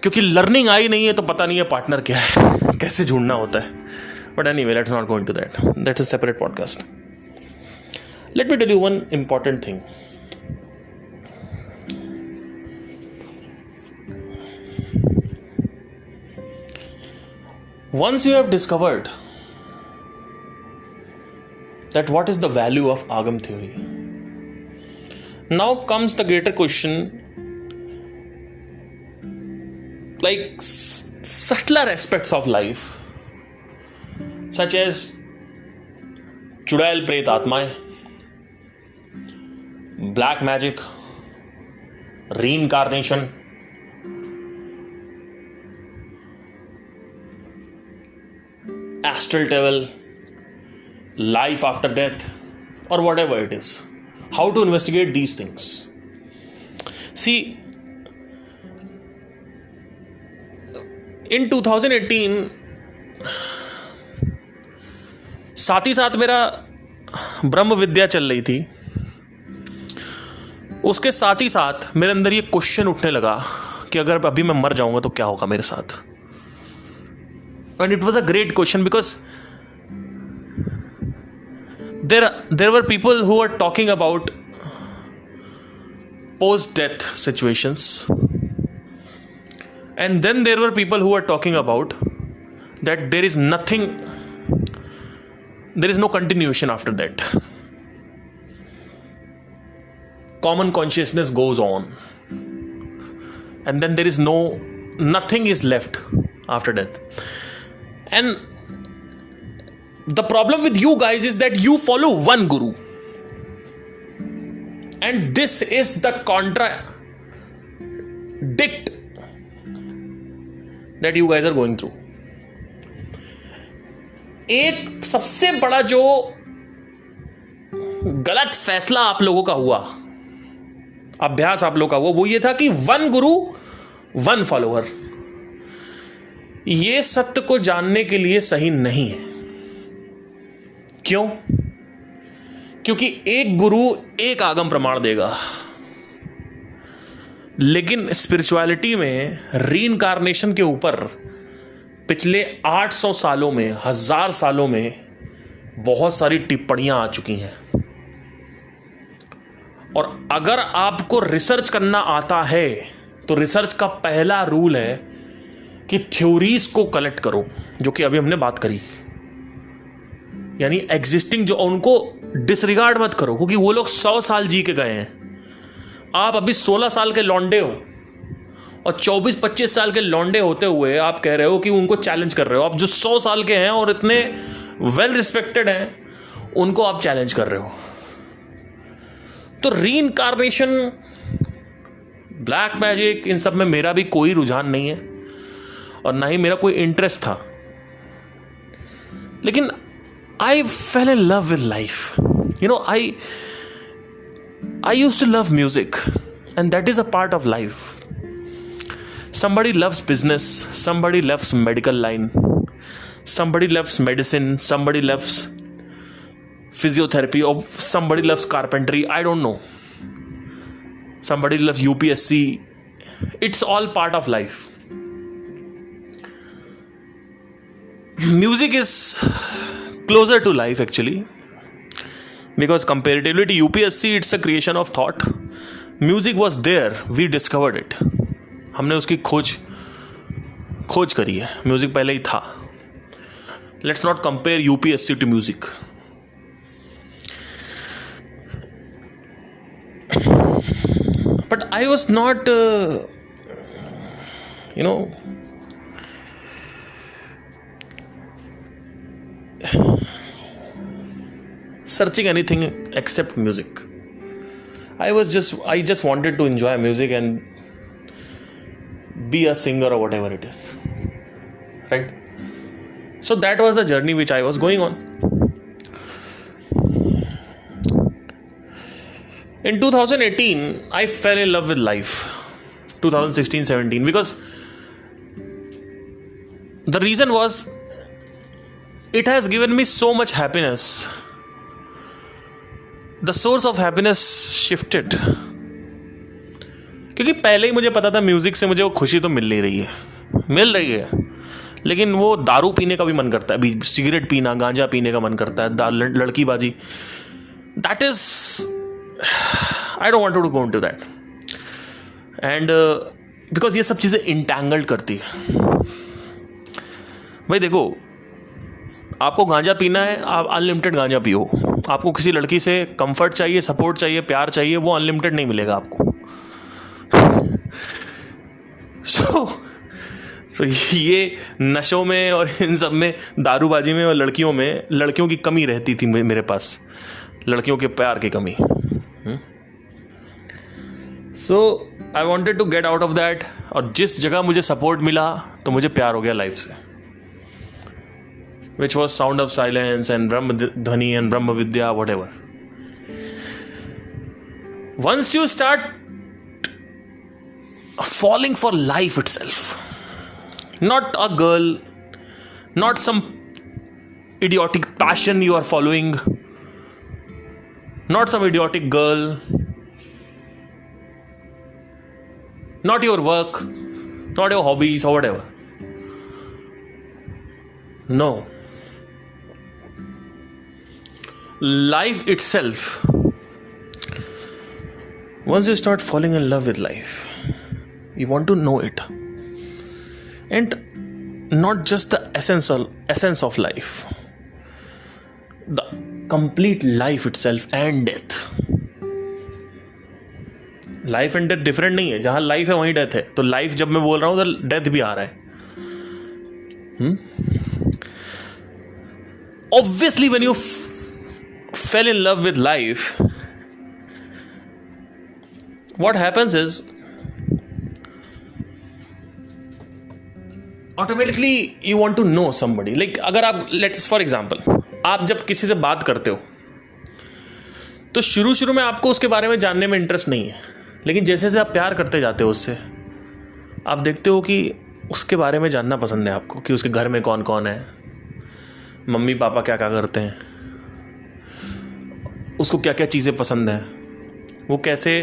क्योंकि लर्निंग आई नहीं है तो पता नहीं है पार्टनर क्या है, कैसे ढूंढना होता है. But anyway, let's not go into that. That's a separate podcast. Let me tell you one important thing. Once you have discovered that what is the value of Agam theory, now comes the greater question, like subtler aspects of life, such as चुड़ैल प्रेत आत्माएं, black magic, reincarnation, astral travel, life after death, or whatever it is. How to investigate these things. सी इन 2018 साथ ही साथ मेरा ब्रह्म विद्या चल रही थी, उसके साथ ही साथ मेरे अंदर ये क्वेश्चन उठने लगा कि अगर अभी मैं मर जाऊंगा तो क्या होगा मेरे साथ. And it was a great question because there were people who were talking about post-death situations, and then there were people who were talking about that there is nothing, there is no continuation after that. Common consciousness goes on, and then there is nothing is left after death. And the problem with you guys is that you follow one guru, and this is the contradict that you guys are going through. एक सबसे बड़ा जो गलत फैसला आप लोगों का हुआ, अभ्यास आप लोगों का हुआ, वो ये था कि वन गुरु वन फॉलोअर. ये सत्य को जानने के लिए सही नहीं है. क्यों? क्योंकि एक गुरु एक आगम प्रमाण देगा, लेकिन स्पिरिचुअलिटी में रीइंकार्नेशन के ऊपर पिछले 800 सालों में, 1000 सालों में बहुत सारी टिप्पणियां आ चुकी हैं. और अगर आपको रिसर्च करना आता है तो रिसर्च का पहला रूल है कि थ्योरीज को कलेक्ट करो, जो कि अभी हमने बात करी. यानी एग्जिस्टिंग जो, उनको डिसरिगार्ड मत करो, क्योंकि वो लोग 100 साल जी के गए हैं. आप अभी 16 साल के लौंडे हो और 24-25 साल के लौंडे होते हुए आप कह रहे हो कि उनको चैलेंज कर रहे हो. आप जो 100 साल के हैं और इतने वेल रिस्पेक्टेड हैं, उनको आप चैलेंज कर रहे हो. तो रीइंकार्नेशन, ब्लैक मैजिक, इन सब में मेरा भी कोई रुझान नहीं है और ना ही मेरा कोई इंटरेस्ट था. लेकिन I fell in love with life. You know, I used to love music, and that is a part of life. Somebody loves business, somebody loves medical line, somebody loves medicine, somebody loves physiotherapy, or somebody loves carpentry. I don't know. Somebody loves UPSC. It's all part of life. Music is closer to life actually, because comparatively to UPSC, it's a creation of thought. Music was there, we discovered it. हमने उसकी खोज करी है. Music पहले ही था. Let's not compare UPSC to music. But I was not searching anything except music. I just wanted to enjoy music and be a singer or whatever it is, right? So that was the journey which I was going on. In 2018 I fell in love with life. 2016-17, because the reason was it has given me so much happiness. The source of happiness shifted. क्योंकि पहले ही मुझे पता था music से मुझे वो खुशी तो मिल रही है, लेकिन वो दारू पीने का भी मन करता है, सिगरेट पीना, गांजा पीने का मन करता है, लड़की बाजी. That is, I don't want to go into that. And because ये सब चीज़ें इंटैंगल्ड करती है. भाई देखो, आपको गांजा पीना है, आप अनलिमिटेड गांजा पियो. आपको किसी लड़की से कंफर्ट चाहिए, सपोर्ट चाहिए, प्यार चाहिए, वो अनलिमिटेड नहीं मिलेगा आपको. सो ये नशों में और इन सब में, दारूबाजी में और लड़कियों की कमी रहती थी मेरे पास, लड़कियों के प्यार की कमी. So I wanted to get out of that. और जिस जगह मुझे सपोर्ट मिला तो मुझे प्यार हो गया लाइफ से, which was Sound of Silence and Brahma Dhwani and Brahma Vidya, whatever. Once you start falling for life itself. Not a girl, not some idiotic passion you are following, not some idiotic girl, not your work, not your hobbies or whatever. No. Life itself. Once you start falling in love with life, you want to know it. And not just the essence of life, the complete life itself and death. Life and death different नहीं है. जहां life है वहीं death है. तो life जब मैं बोल रहा हूं तो डेथ भी आ रहा है. Obviously when you fell in love with life, what happens is automatically you want to know somebody. Like अगर आप, let's for example, आप जब किसी से बात करते हो तो शुरू में आपको उसके बारे में जानने में इंटरेस्ट नहीं है. लेकिन जैसे जैसे आप प्यार करते जाते हो उससे, आप देखते हो कि उसके बारे में जानना पसंद है आपको, कि उसके घर में कौन कौन है, मम्मी पापा क्या क्या करते हैं, उसको क्या क्या चीज़ें पसंद है, वो कैसे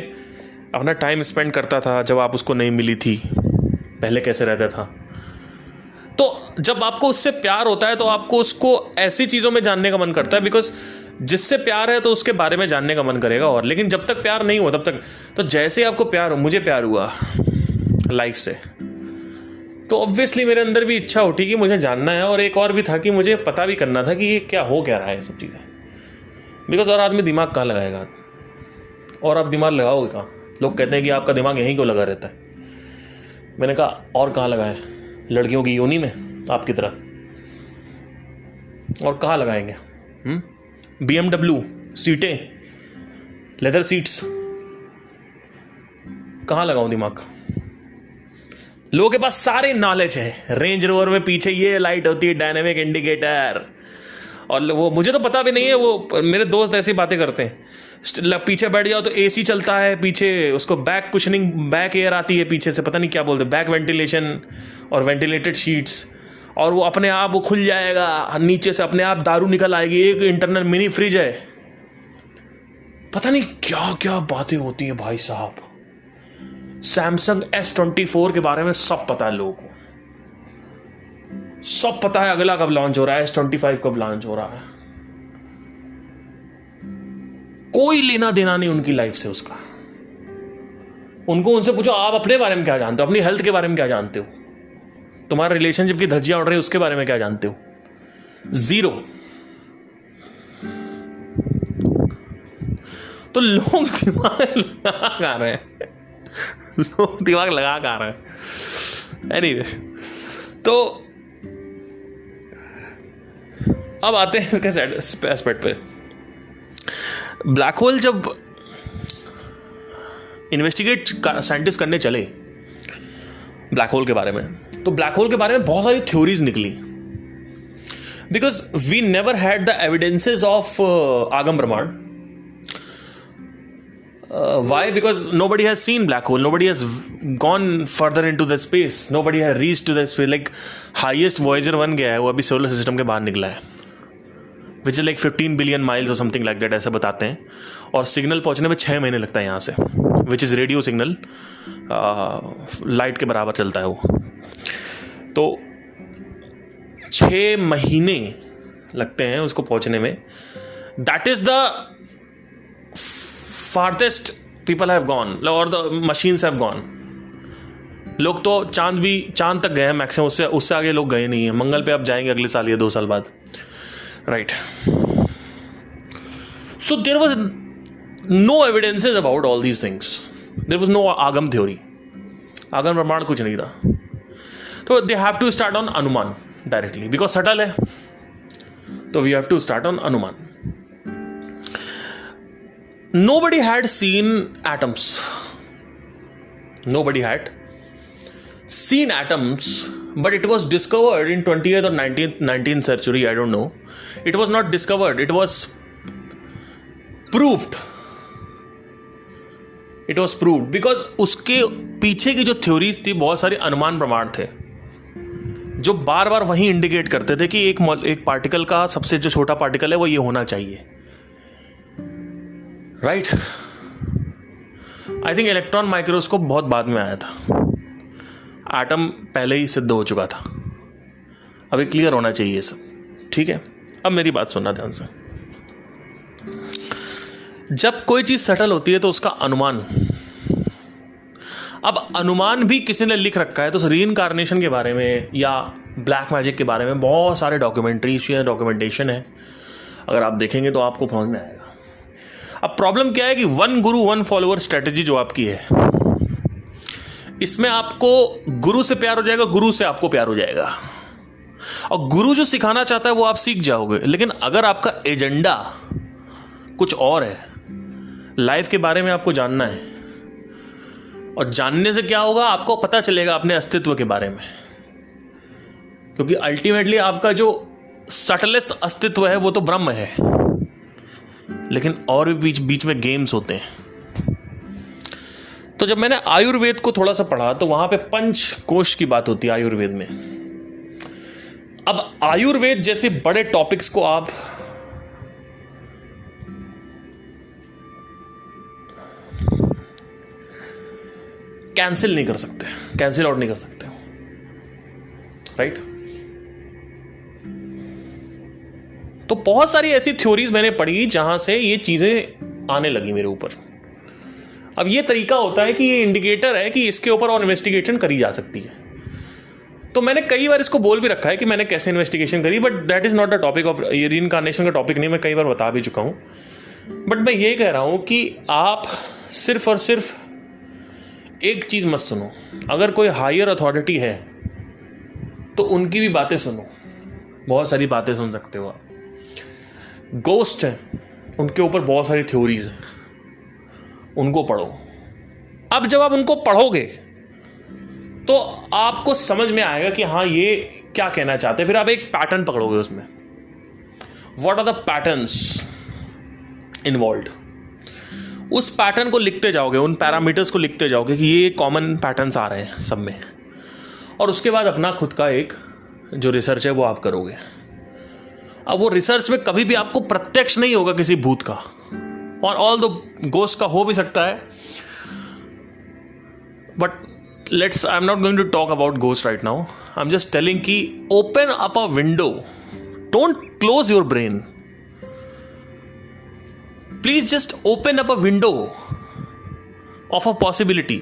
अपना टाइम स्पेंड करता था जब आप उसको नहीं मिली थी, पहले कैसे रहता था. तो जब आपको उससे प्यार होता है तो आपको उसको ऐसी चीज़ों में जानने का मन करता है, बिकॉज जिससे प्यार है तो उसके बारे में जानने का मन करेगा. और लेकिन जब तक प्यार नहीं हुआ तब तक, तो जैसे ही आपको प्यार हो, मुझे प्यार हुआ लाइफ से, तो ऑब्वियसली मेरे अंदर भी इच्छा उठी कि मुझे जानना है. और एक और भी था कि मुझे पता भी करना था कि ये क्या हो क्या रहा है, सब चीज़ें. बिकॉज और आदमी दिमाग कहाँ लगाएगा, और आप दिमाग लगाओगे कहाँ. लोग कहते हैं कि आपका दिमाग यहीं क्यों लगा रहता है. मैंने कहा और कहाँ लगाए, लड़कियों की योनि में आपकी तरह, और कहाँ लगाएंगे. BMW सीटें, लेदर सीट्स, कहाँ लगाऊं दिमाग. लोगों के पास सारे नॉलेज है. रेंज रोवर में पीछे ये लाइट होती है, डायनेमिक इंडिकेटर, और वो मुझे तो पता भी नहीं है. वो मेरे दोस्त ऐसी बातें करते हैं. पीछे बैठ जाओ तो AC चलता है, पीछे उसको बैक कुशनिंग, बैक एयर आती है पीछे से, पता नहीं क्या बोलते, बैक वेंटिलेशन और वेंटिलेटेड शीट्स, और वो अपने आप वो खुल जाएगा, नीचे से अपने आप दारू निकल आएगी, एक इंटरनल मिनी फ्रिज है. पता नहीं क्या क्या बातें होती है भाई साहब. सैमसंग S24 के बारे में सब पता है लोगों को, सब पता है अगला कब लॉन्च हो रहा है, S25 कब लॉन्च हो रहा है. कोई लेना देना नहीं उनकी लाइफ से उसका. उनसे पूछो आप अपने बारे में क्या जानते हो, अपनी हेल्थ के बारे में क्या जानते हो, तुम्हारे रिलेशनशिप की धज्जियां उड़ रही है उसके बारे में क्या जानते हो. जीरो. तो लोग दिमाग लगा खा रहे हैं, लोग दिमाग लगा खा रहे हैं. एनीवे, तो अब आते हैं इसके एस्पेक्ट पे. ब्लैक होल जब इन्वेस्टिगेट साइंटिस्ट करने चले ब्लैक होल के बारे में, तो ब्लैक होल के बारे में बहुत सारी थ्योरीज निकली. Because we never had the evidences of आगम ब्रह्मांड. Why? Because nobody has seen black hole. Nobody has gone further into that space. Nobody has reached to that space. Like highest Voyager 1 गया है, वो अभी solar system के बाहर निकला है, which is like 15 billion miles or something like that, ऐसा बताते हैं. और सिग्नल पहुंचने में 6 महीने लगता है यहाँ से, which is radio signal, light के बराबर चलता है वो. तो 6 महीने लगते हैं उसको पहुंचने में. That is the farthest people have gone, or the machines have gone. लोग तो चांद तक गए हैं मैक्सिमम, उससे आगे लोग गए नहीं हैं. मंगल पे आप जाएंगे अगले साल या 2 साल बाद, right. So there was no evidences about all these things. There was no आगम थ्योरी, आगम ब्रह्मांड कुछ नहीं था. तो they have to start on अनुमान डायरेक्टली, बिकॉज सटल है, तो we have to start on अनुमान. Nobody had seen atoms. Nobody had seen atoms, but it was discovered in 20th or 19th century. I don't know. It was not discovered. It was proved. It was proved because उसके पीछे की जो theories थी, बहुत सारे अनुमान प्रमाण थे जो बार बार वही इंडिकेट करते थे कि एक पार्टिकल का सबसे जो छोटा पार्टिकल है वो ये होना चाहिए, right. I think electron microscope बहुत बाद में आया था, एटम पहले ही सिद्ध हो चुका था। अभी क्लियर होना चाहिए ये सब, ठीक है। अब मेरी बात सुनना ध्यान से। जब कोई चीज सटल होती है तो उसका अनुमान, अब अनुमान भी किसी ने लिख रखा है, तो रीइंकार्नेशन के बारे में या ब्लैक मैजिक के बारे में बहुत सारे डॉक्यूमेंटेशन है, अगर आप देखेंगे तो आपको समझ में आएगा। अब प्रॉब्लम क्या है कि 1 गुरु 1 फॉलोअर स्ट्रेटेजी जो आपकी है, इसमें आपको गुरु से प्यार हो जाएगा, गुरु से आपको प्यार हो जाएगा, और गुरु जो सिखाना चाहता है वो आप सीख जाओगे। लेकिन अगर आपका एजेंडा कुछ और है, लाइफ के बारे में आपको जानना है, और जानने से क्या होगा, आपको पता चलेगा अपने अस्तित्व के बारे में, क्योंकि अल्टीमेटली आपका जो सटलेस्ट अस्तित्व है वो तो ब्रह्म है, लेकिन और भी बीच में गेम्स होते हैं। तो जब मैंने आयुर्वेद को थोड़ा सा पढ़ा तो वहां पे पंचकोश की बात होती है आयुर्वेद में। अब आयुर्वेद जैसे बड़े टॉपिक्स को आप कैंसिल नहीं कर सकते, कैंसिल आउट नहीं कर सकते, राइट। तो बहुत सारी ऐसी थ्योरीज मैंने पढ़ी जहां से ये चीजें आने लगी मेरे ऊपर। अब ये तरीका होता है कि ये इंडिकेटर है कि इसके ऊपर और इन्वेस्टिगेशन करी जा सकती है। तो मैंने कई बार इसको बोल भी रखा है कि मैंने कैसे इन्वेस्टिगेशन करी, but that is not the topic of ये रीइंकार्नेशन का टॉपिक नहीं, मैं कई बार बता भी चुका हूं। बट मैं ये कह रहा हूं कि आप सिर्फ और सिर्फ एक चीज मत सुनो, अगर कोई हायर अथॉरिटी है तो उनकी भी बातें सुनो, बहुत सारी बातें सुन सकते हो आप। गोस्ट हैं, उनके ऊपर बहुत सारी थ्योरीज हैं, उनको पढ़ो। अब जब आप उनको पढ़ोगे तो आपको समझ में आएगा कि हाँ ये क्या कहना चाहते हैं, फिर आप एक पैटर्न पकड़ोगे उसमें। What are the patterns involved, उस पैटर्न को लिखते जाओगे, उन पैरामीटर्स को लिखते जाओगे कि ये कॉमन पैटर्न्स आ रहे हैं सब में, और उसके बाद अपना खुद का एक जो रिसर्च है वो आप करोगे। अब वो रिसर्च में कभी भी आपको प्रत्यक्ष नहीं होगा किसी भूत का, और ऑल द गोस्ट का हो भी सकता है, but I am not going to talk about ghost right now. I am just telling कि open up a window, don't close your brain, please just open up a window of a possibility,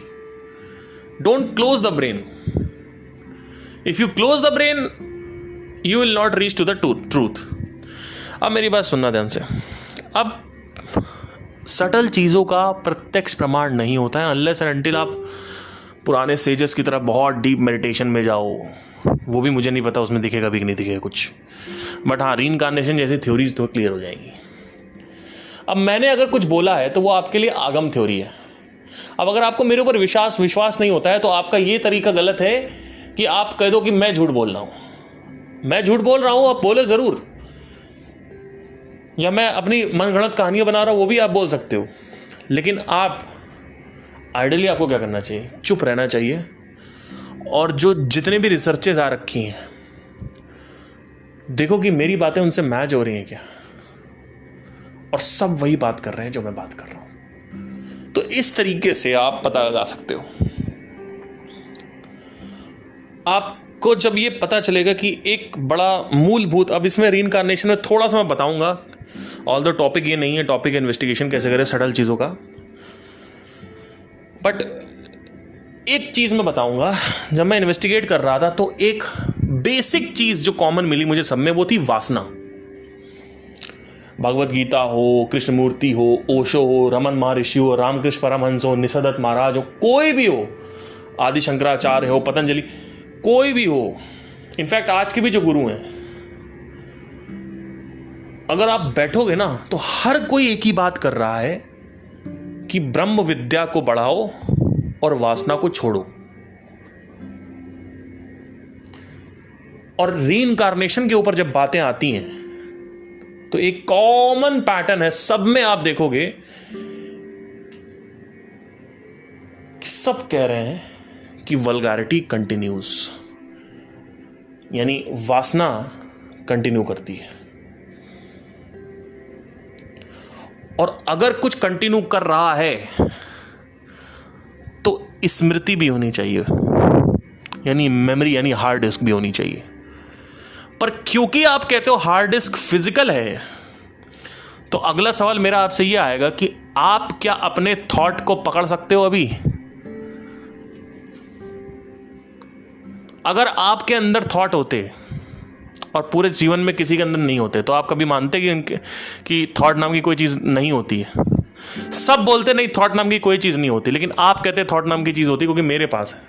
don't close the brain. If you close the brain you will not reach to the truth. अब मेरी बात सुनना ध्यान से। अब subtle चीज़ों का प्रत्यक्ष प्रमाण नहीं होता है अनलेस एंड अनटिल आप पुराने सेजेस की तरह बहुत डीप मेडिटेशन में जाओ। वो भी मुझे नहीं पता उसमें दिखेगा भी कि नहीं दिखेगा कुछ, बट हाँ रीइंकार्नेशन जैसी थ्योरीज तो क्लियर हो जाएंगी। अब मैंने अगर कुछ बोला है तो वो आपके लिए आगम थ्योरी है। अब अगर आपको मेरे ऊपर विश्वास नहीं होता है तो आपका ये तरीका गलत है कि आप कह दो कि मैं झूठ बोल रहा हूं। मैं झूठ बोल रहा हूं, आप बोले जरूर, या मैं अपनी मनगढ़ंत कहानियां बना रहा हूं वो भी आप बोल सकते हो, लेकिन आप आइडियली आपको क्या करना चाहिए, चुप रहना चाहिए। और जो जितने भी रिसर्चेस आ रखी हैं देखो कि मेरी बातें उनसे मैच हो रही हैं क्या, और सब वही बात कर रहे हैं जो मैं बात कर रहा हूं। तो इस तरीके से आप पता लगा सकते हो। आपको जब ये पता चलेगा कि एक बड़ा मूलभूत, अब इसमें रीइंकार्नेशन में थोड़ा सा मैं बताऊंगा, ऑल द टॉपिक ये नहीं है, टॉपिक इन्वेस्टिगेशन कैसे करें सटल चीज़ों का, बट एक चीज़ मैं बताऊंगा। जब मैं इन्वेस्टिगेट कर रहा था तो एक बेसिक चीज़ जो कॉमन मिली मुझे सब में वो थी वासना। भगवत गीता हो, कृष्णमूर्ति हो, ओशो हो, रमन महर्षि हो, रामकृष्ण परमहंस हो, निसदत्त महाराज हो, कोई भी हो, आदि शंकराचार्य हो, पतंजलि, कोई भी हो, इनफैक्ट आज के भी जो गुरु हैं, अगर आप बैठोगे ना तो हर कोई एक ही बात कर रहा है कि ब्रह्म विद्या को बढ़ाओ और वासना को छोड़ो। और रीइंकार्नेशन के ऊपर जब बातें आती हैं तो एक कॉमन पैटर्न है सब में, आप देखोगे सब कह रहे हैं कि वल्गैरिटी कंटिन्यूज, यानी वासना कंटिन्यू करती है। और अगर कुछ कंटिन्यू कर रहा है तो स्मृति भी होनी चाहिए, यानी मेमोरी, यानी हार्ड डिस्क भी होनी चाहिए। पर क्योंकि आप कहते हो हार्ड डिस्क फिजिकल है, तो अगला सवाल मेरा आपसे यह आएगा कि आप क्या अपने थॉट को पकड़ सकते हो अभी? अगर आपके अंदर थॉट होते और पूरे जीवन में किसी के अंदर नहीं होते, तो आप कभी मानते कि थॉट नाम की कोई चीज नहीं होती है? सब बोलते नहीं थॉट नाम की कोई चीज नहीं होती, लेकिन आप कहते थॉट नाम की चीज होती क्योंकि मेरे पास है।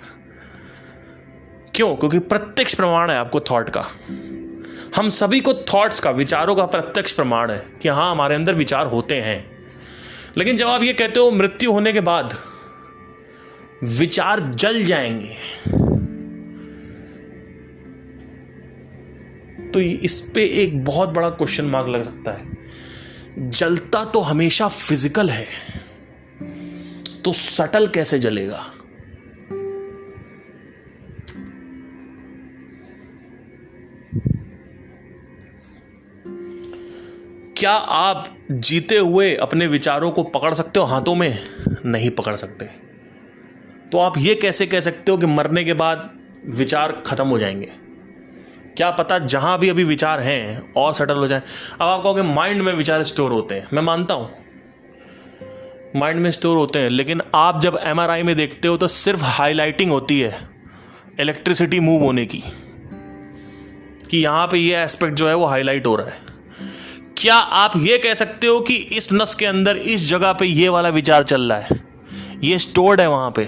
क्यों? क्योंकि प्रत्यक्ष प्रमाण है आपको थॉट का। हम सभी को थॉट्स का, विचारों का प्रत्यक्ष प्रमाण है कि हाँ, हमारे अंदर विचार होते हैं। लेकिन जब आप ये कहते हो मृत्यु होने के बाद विचार जल जाएंगे, तो इस पे एक बहुत बड़ा क्वेश्चन मार्क लग सकता है। जलता तो हमेशा फिजिकल है, तो सटल कैसे जलेगा? क्या आप जीते हुए अपने विचारों को पकड़ सकते हो हाथों में? नहीं पकड़ सकते। तो आप ये कैसे कह सकते हो कि मरने के बाद विचार खत्म हो जाएंगे? क्या पता जहां भी अभी विचार हैं और सेटल हो जाए। अब आप कहोगे माइंड में विचार स्टोर होते हैं, मैं मानता हूं माइंड में स्टोर होते हैं, लेकिन आप जब एमआरआई में देखते हो तो सिर्फ हाईलाइटिंग होती है इलेक्ट्रिसिटी मूव होने की, कि यहां पे ये एस्पेक्ट जो है वो हाईलाइट हो रहा है। क्या आप ये कह सकते हो कि इस नस के अंदर इस जगह पे ये वाला विचार चल रहा है, ये स्टोर्ड है वहां पे?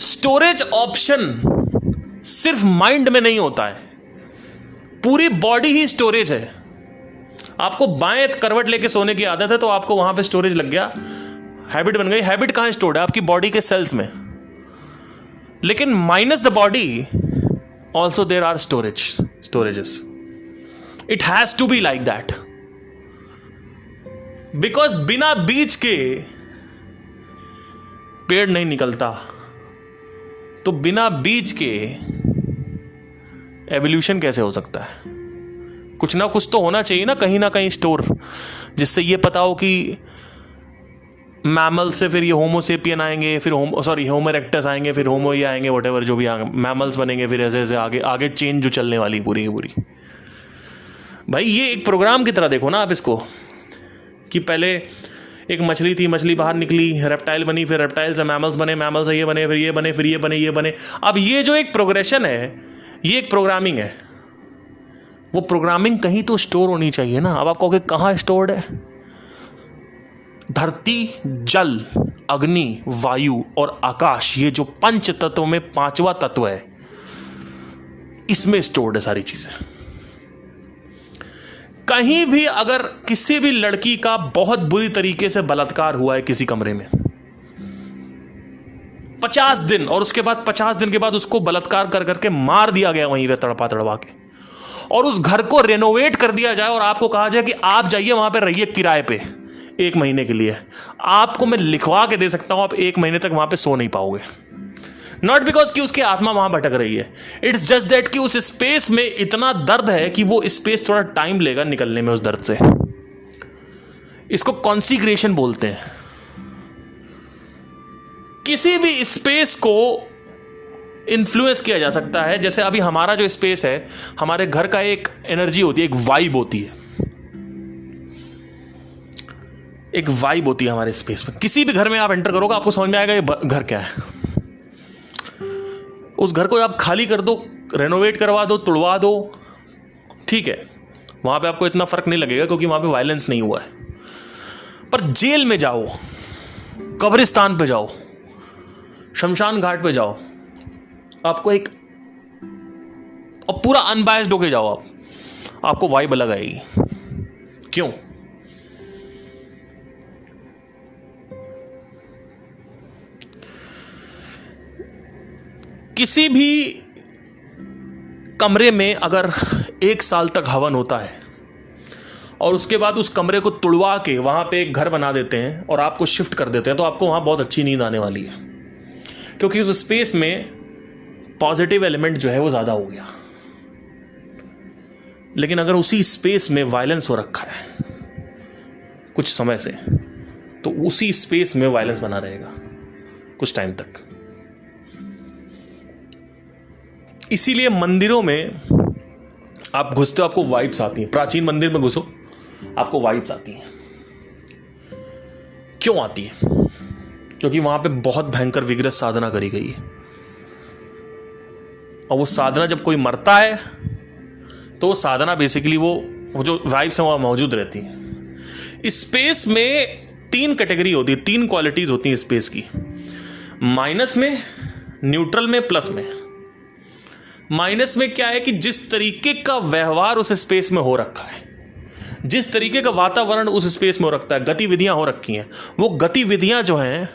स्टोरेज ऑप्शन सिर्फ माइंड में नहीं होता है, पूरी बॉडी ही स्टोरेज है। आपको बाएं करवट लेके सोने की आदत है तो आपको वहां पे स्टोरेज लग गया, हैबिट बन गई। हैबिट कहां स्टोर्ड है? आपकी बॉडी के सेल्स में। लेकिन minus the body also there are storages. It has to be like that, because बिना बीज के पेड़ नहीं निकलता, तो बिना बीज के एवोल्यूशन कैसे हो सकता है? कुछ ना कुछ तो होना चाहिए ना कहीं स्टोर, जिससे ये पता हो कि मैमल से फिर ये होमोसेपियन आएंगे, फिर होमो इरेक्टस आएंगे, फिर होमो ये आएंगे, व्हाटएवर जो भी आएंगे, मैमल्स बनेंगे, फिर ऐसे ऐसे आगे आगे चेन जो चलने वाली पूरी की पूरी। भाई ये एक प्रोग्राम की तरह देखो ना आप इसको, कि पहले एक मछली थी, मछली बाहर निकली, रेप्टाइल बनी, फिर रेप्टाइल से मैमल्स बने, मैमल से ये बने, फिर ये बने, फिर ये बने, ये बने। अब ये जो एक प्रोग्रेशन है, ये एक प्रोग्रामिंग है। वो प्रोग्रामिंग कहीं तो स्टोर होनी चाहिए ना। अब आप कहोगे कहाँ स्टोर्ड है? धरती, जल, अग्नि, वायु और आकाश, ये जो पंच तत्वों में पांचवा तत्व है, इसमें स्टोर्ड है सारी चीजें। कहीं भी अगर किसी भी लड़की का बहुत बुरी तरीके से बलात्कार हुआ है किसी कमरे में 50 दिन, और उसके बाद 50 दिन के बाद उसको बलात्कार कर करके मार दिया गया वहीं पे तड़पा तड़पा के, और उस घर को रेनोवेट कर दिया जाए और आपको कहा जाए कि आप जाइए वहां पे रहिए किराए पे 1 महीने के लिए, आपको मैं लिखवा के दे सकता हूं आप 1 महीने तक वहां पे सो नहीं पाओगे। नॉट बिकॉज कि उसकी आत्मा वहां भटक रही है, इट्स जस्ट दैट कि उस स्पेस में इतना दर्द है कि वो स्पेस थोड़ा टाइम लेगा निकलने में उस दर्द से। इसको कॉन्सिग्रेशन बोलते हैं। किसी भी स्पेस को इन्फ्लुएंस किया जा सकता है। जैसे अभी हमारा जो स्पेस है, हमारे घर का एक एनर्जी होती है, एक वाइब होती है, एक वाइब होती है हमारे स्पेस में। किसी भी घर में आप एंटर करोगे आपको समझ में आएगा ये घर क्या है। उस घर को आप खाली कर दो, रेनोवेट करवा दो, तुड़वा दो, ठीक है, वहां पे आपको इतना फर्क नहीं लगेगा क्योंकि वहां पे वायलेंस नहीं हुआ है। पर जेल में जाओ, कब्रिस्तान पे जाओ, शमशान घाट पे जाओ, आपको एक, और पूरा अनबायस्ड होके जाओ आपको वाइब अलग आएगी। क्यों? किसी भी कमरे में अगर 1 साल तक हवन होता है और उसके बाद उस कमरे को तुड़वा के वहां पे एक घर बना देते हैं और आपको शिफ्ट कर देते हैं, तो आपको वहां बहुत अच्छी नींद आने वाली है। क्योंकि उस स्पेस में पॉजिटिव एलिमेंट जो है वो ज्यादा हो गया। लेकिन अगर उसी स्पेस में वायलेंस हो रखा है कुछ समय से, तो उसी स्पेस में वायलेंस बना रहेगा कुछ टाइम तक। इसीलिए मंदिरों में आप घुसते हो, आपको वाइब्स आती हैं। प्राचीन मंदिर में घुसो, आपको वाइब्स आती हैं। क्यों आती है? क्योंकि वहां पे बहुत भयंकर विग्रह साधना करी गई है, और वो साधना जब कोई मरता है तो साधना बेसिकली वो जो वाइब्स हैं वहां मौजूद रहती है। स्पेस में 3 कैटेगरी होती है, 3 क्वालिटीज होती हैं स्पेस की, माइनस में, न्यूट्रल में, प्लस में। माइनस में क्या है कि जिस तरीके का व्यवहार उस स्पेस में हो रखा है, जिस तरीके का वातावरण उस स्पेस में हो रखता है, गतिविधियां हो रखी हैं, वो गतिविधियां जो हैं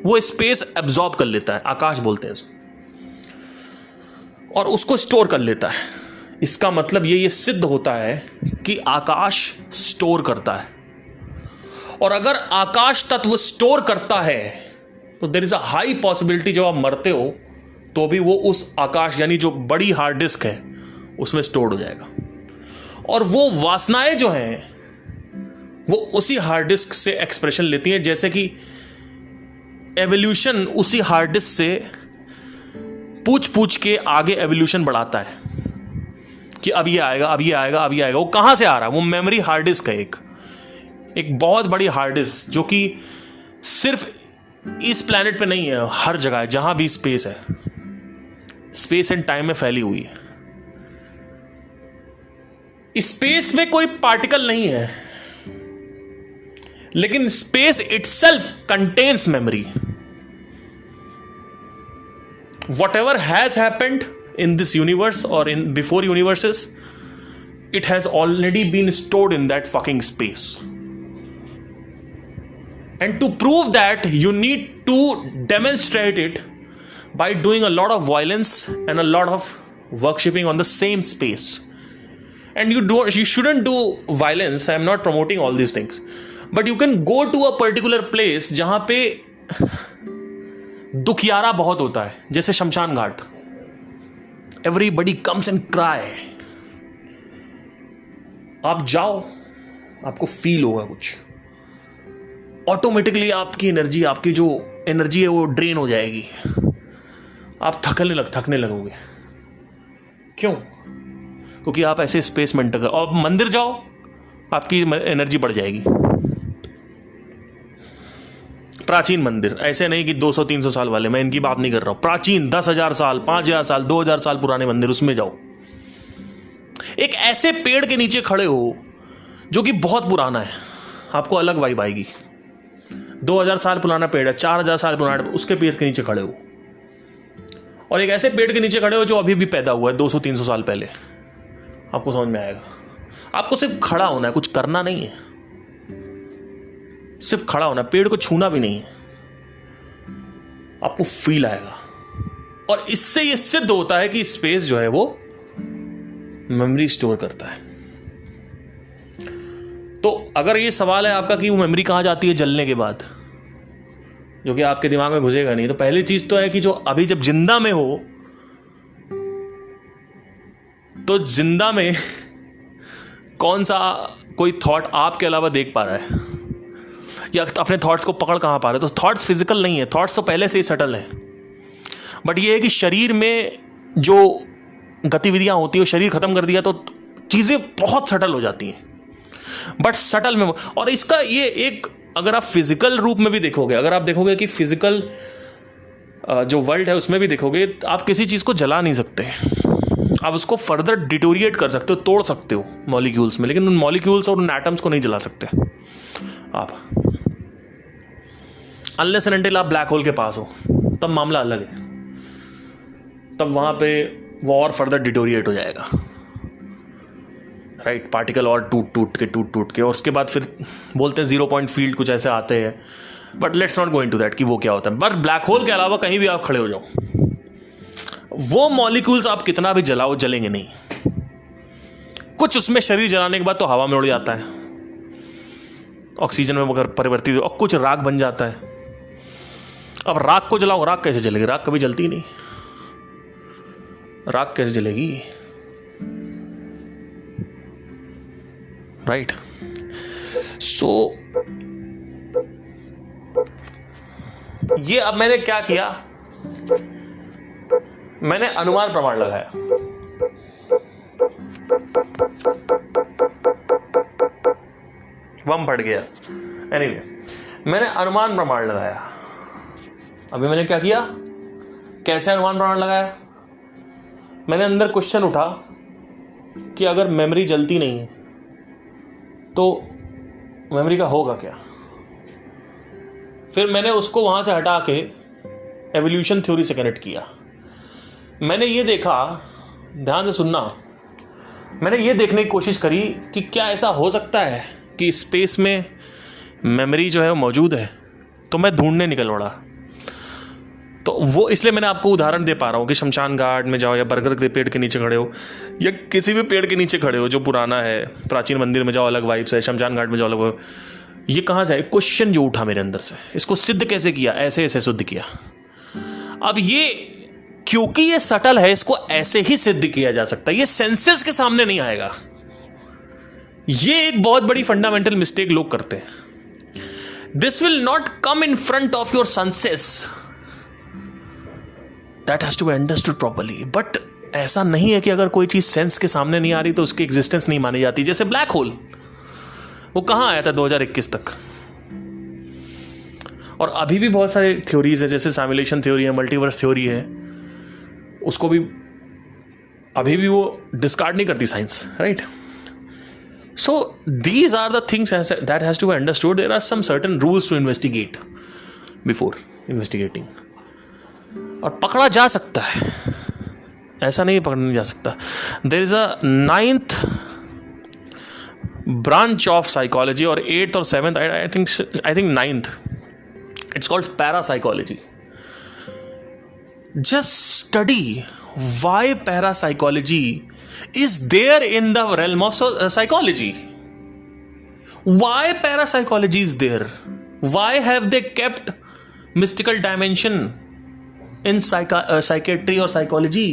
वो स्पेस एब्जॉर्ब कर लेता है, आकाश बोलते हैं इसको, और उसको स्टोर कर लेता है। इसका मतलब ये सिद्ध होता है कि आकाश स्टोर करता है, और अगर आकाश तत्व स्टोर करता है तो there is a high possibility जब आप मरते हो तो भी वो उस आकाश यानी जो बड़ी हार्ड डिस्क है उसमें स्टोर्ड हो जाएगा, और वो वासनाएं जो हैं वो उसी हार्ड डिस्क से एक्सप्रेशन लेती हैं। जैसे कि एवोल्यूशन उसी हार्ड डिस्क से पूछ पूछ के आगे एवोल्यूशन बढ़ाता है कि अब ये आएगा, अब ये आएगा, अब ये आएगा। वो कहां से आ रहा है? वो मेमोरी हार्ड डिस्क है, एक बहुत बड़ी हार्ड डिस्क, जो कि सिर्फ इस प्लैनेट पे नहीं है, हर जगह है, जहां भी स्पेस है, स्पेस एंड टाइम में फैली हुई है। स्पेस में कोई पार्टिकल नहीं है, लेकिन space itself contains memory. Whatever has happened in this universe or in before universes, it has already been stored in that fucking space. And to prove that, you need to demonstrate it by doing a lot of violence and a lot of worshipping on the same space. And you shouldn't do violence. I am not promoting all these things, but you can go to a particular place जहां पे दुखियारा बहुत होता है, जैसे शमशान घाट। Everybody comes and cry. आप जाओ, आपको फील होगा कुछ, ऑटोमेटिकली आपकी एनर्जी, आपकी जो एनर्जी है वो ड्रेन हो जाएगी, आप थकने लगोगे। क्यों? क्योंकि आप ऐसे स्पेस मेंटेन कर। और मंदिर जाओ, आपकी एनर्जी बढ़ जाएगी। प्राचीन मंदिर, ऐसे नहीं कि 200-300 साल वाले, मैं इनकी बात नहीं कर रहा हूं। प्राचीन 10,000 साल, 5,000 साल, 2,000 साल पुराने मंदिर, उसमें जाओ। एक ऐसे पेड़ के नीचे खड़े हो जो कि बहुत पुराना है, आपको अलग वाइब आएगी। 2,000 साल पुराना पेड़ है, 4,000 साल पुराना, उसके पेड़ के नीचे खड़े हो, और एक ऐसे पेड़ के नीचे खड़े हो जो अभी भी पैदा हुआ है 200-300 साल पहले, आपको समझ में आएगा। आपको सिर्फ खड़ा होना है, कुछ करना नहीं है, सिर्फ खड़ा होना, पेड़ को छूना भी नहीं है, आपको फील आएगा। और इससे यह सिद्ध होता है कि स्पेस जो है वो मेमोरी स्टोर करता है। तो अगर ये सवाल है आपका कि वो मेमोरी कहां जाती है जलने के बाद, जो कि आपके दिमाग में घुसेगा नहीं, तो पहली चीज तो है कि जो अभी जब जिंदा में हो, तो जिंदा में कौन सा कोई थॉट आपके अलावा देख पा रहा है, या अपने थॉट्स को पकड़ कहां पा रहे? तो थॉट्स फिजिकल नहीं है, थॉट्स तो पहले से ही सटल है। बट ये है कि शरीर में जो गतिविधियां होती है, शरीर खत्म कर दिया तो चीजें बहुत सटल हो जाती हैं, बट सटल में। और इसका ये एक, अगर आप फिजिकल रूप में भी देखोगे, अगर आप देखोगे कि फिजिकल जो वर्ल्ड है उसमें भी देखोगे, आप किसी चीज को जला नहीं सकते, आप उसको फर्दर डिटोरिएट कर सकते हो, तोड़ सकते हो मॉलिक्यूल्स में, लेकिन उन मॉलिक्यूल्स और उन एटम्स को नहीं जला सकते आप, अनलेस एंड अनटिल आप ब्लैक होल के पास हो, तब मामला अलग है, तब वहां पे वो और फर्दर डिटोरिएट हो जाएगा, राइट। पार्टिकल और टूट टूट के और उसके बाद फिर बोलते हैं 0 पॉइंट फील्ड, कुछ ऐसे आते हैं, but let's not go into that कि वो क्या होता है। बट ब्लैक होल के अलावा कहीं भी आप खड़े हो जाओ, वो मॉलिक्यूल्स आप कितना भी जलाओ, जलेंगे नहीं। कुछ उसमें शरीर जलाने के बाद तो हवा में उड़ जाता है, ऑक्सीजन में मगर परिवर्तित, और कुछ राख बन जाता है, अब राख को जलाओ, राख कैसे जलेगी? राख कभी जलती नहीं, राख कैसे जलेगी? राइट। सो ये अब मैंने क्या किया, मैंने अनुमान प्रमाण लगाया। बम फट गया। एनीवे, मैंने अनुमान प्रमाण लगाया। अभी मैंने क्या किया, कैसे अनुमान प्रमाण लगाया? मैंने अंदर क्वेश्चन उठा कि अगर मेमोरी जलती नहीं है तो मेमोरी का होगा क्या? फिर मैंने उसको वहां से हटा के एवोल्यूशन थ्योरी से कनेक्ट किया। मैंने ये देखा, ध्यान से सुनना, मैंने ये देखने की कोशिश करी कि क्या ऐसा हो सकता है कि स्पेस में मेमोरी जो है वो मौजूद है। तो मैं ढूंढने निकल पड़ा। तो वो इसलिए मैंने आपको उदाहरण दे पा रहा हूँ कि शमशान घाट में जाओ या बरगद के पेड़ के नीचे खड़े हो या किसी भी पेड़ के नीचे खड़े हो जो पुराना है, प्राचीन मंदिर में जाओ अलग वाइब्स है, शमशान घाट में जाओ अलग। ये कहाँ से क्वेश्चन जो उठा मेरे अंदर से, इसको सिद्ध कैसे किया? ऐसे ऐसे सिद्ध किया। अब ये क्योंकि ये सटल है, इसको ऐसे ही सिद्ध किया जा सकता है, ये सेंसेस के सामने नहीं आएगा। ये एक बहुत बड़ी फंडामेंटल मिस्टेक लोग करते हैं। This will not come in front of your senses, that has to be understood properly. But ऐसा नहीं है कि अगर कोई चीज सेंस के सामने नहीं आ रही तो उसकी एग्जिस्टेंस नहीं मानी जाती। जैसे ब्लैक होल, वो कहां आया था 2021 तक, और अभी भी बहुत सारे थ्योरीज है, जैसे सिमुलेशन थ्योरी है, मल्टीवर्स थ्योरी है, उसको भी अभी भी वो डिस्कार्ड नहीं करती science, right? So these are the things that has to be understood. There are some certain rules to investigate before investigating. और पकड़ा जा सकता है, ऐसा नहीं पकड़ा नहीं जा सकता। There is a 9th branch of psychology, और 8th और 7th, I think 9th, it's called parapsychology. Just study why parapsychology is there in the realm of psychology. Why parapsychology is there? Why have they kept mystical dimension in psychiatry or psychology?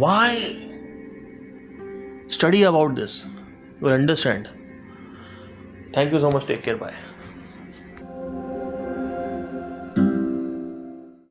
Why? Study about this. You will understand. Thank you so much. Take care. Bye.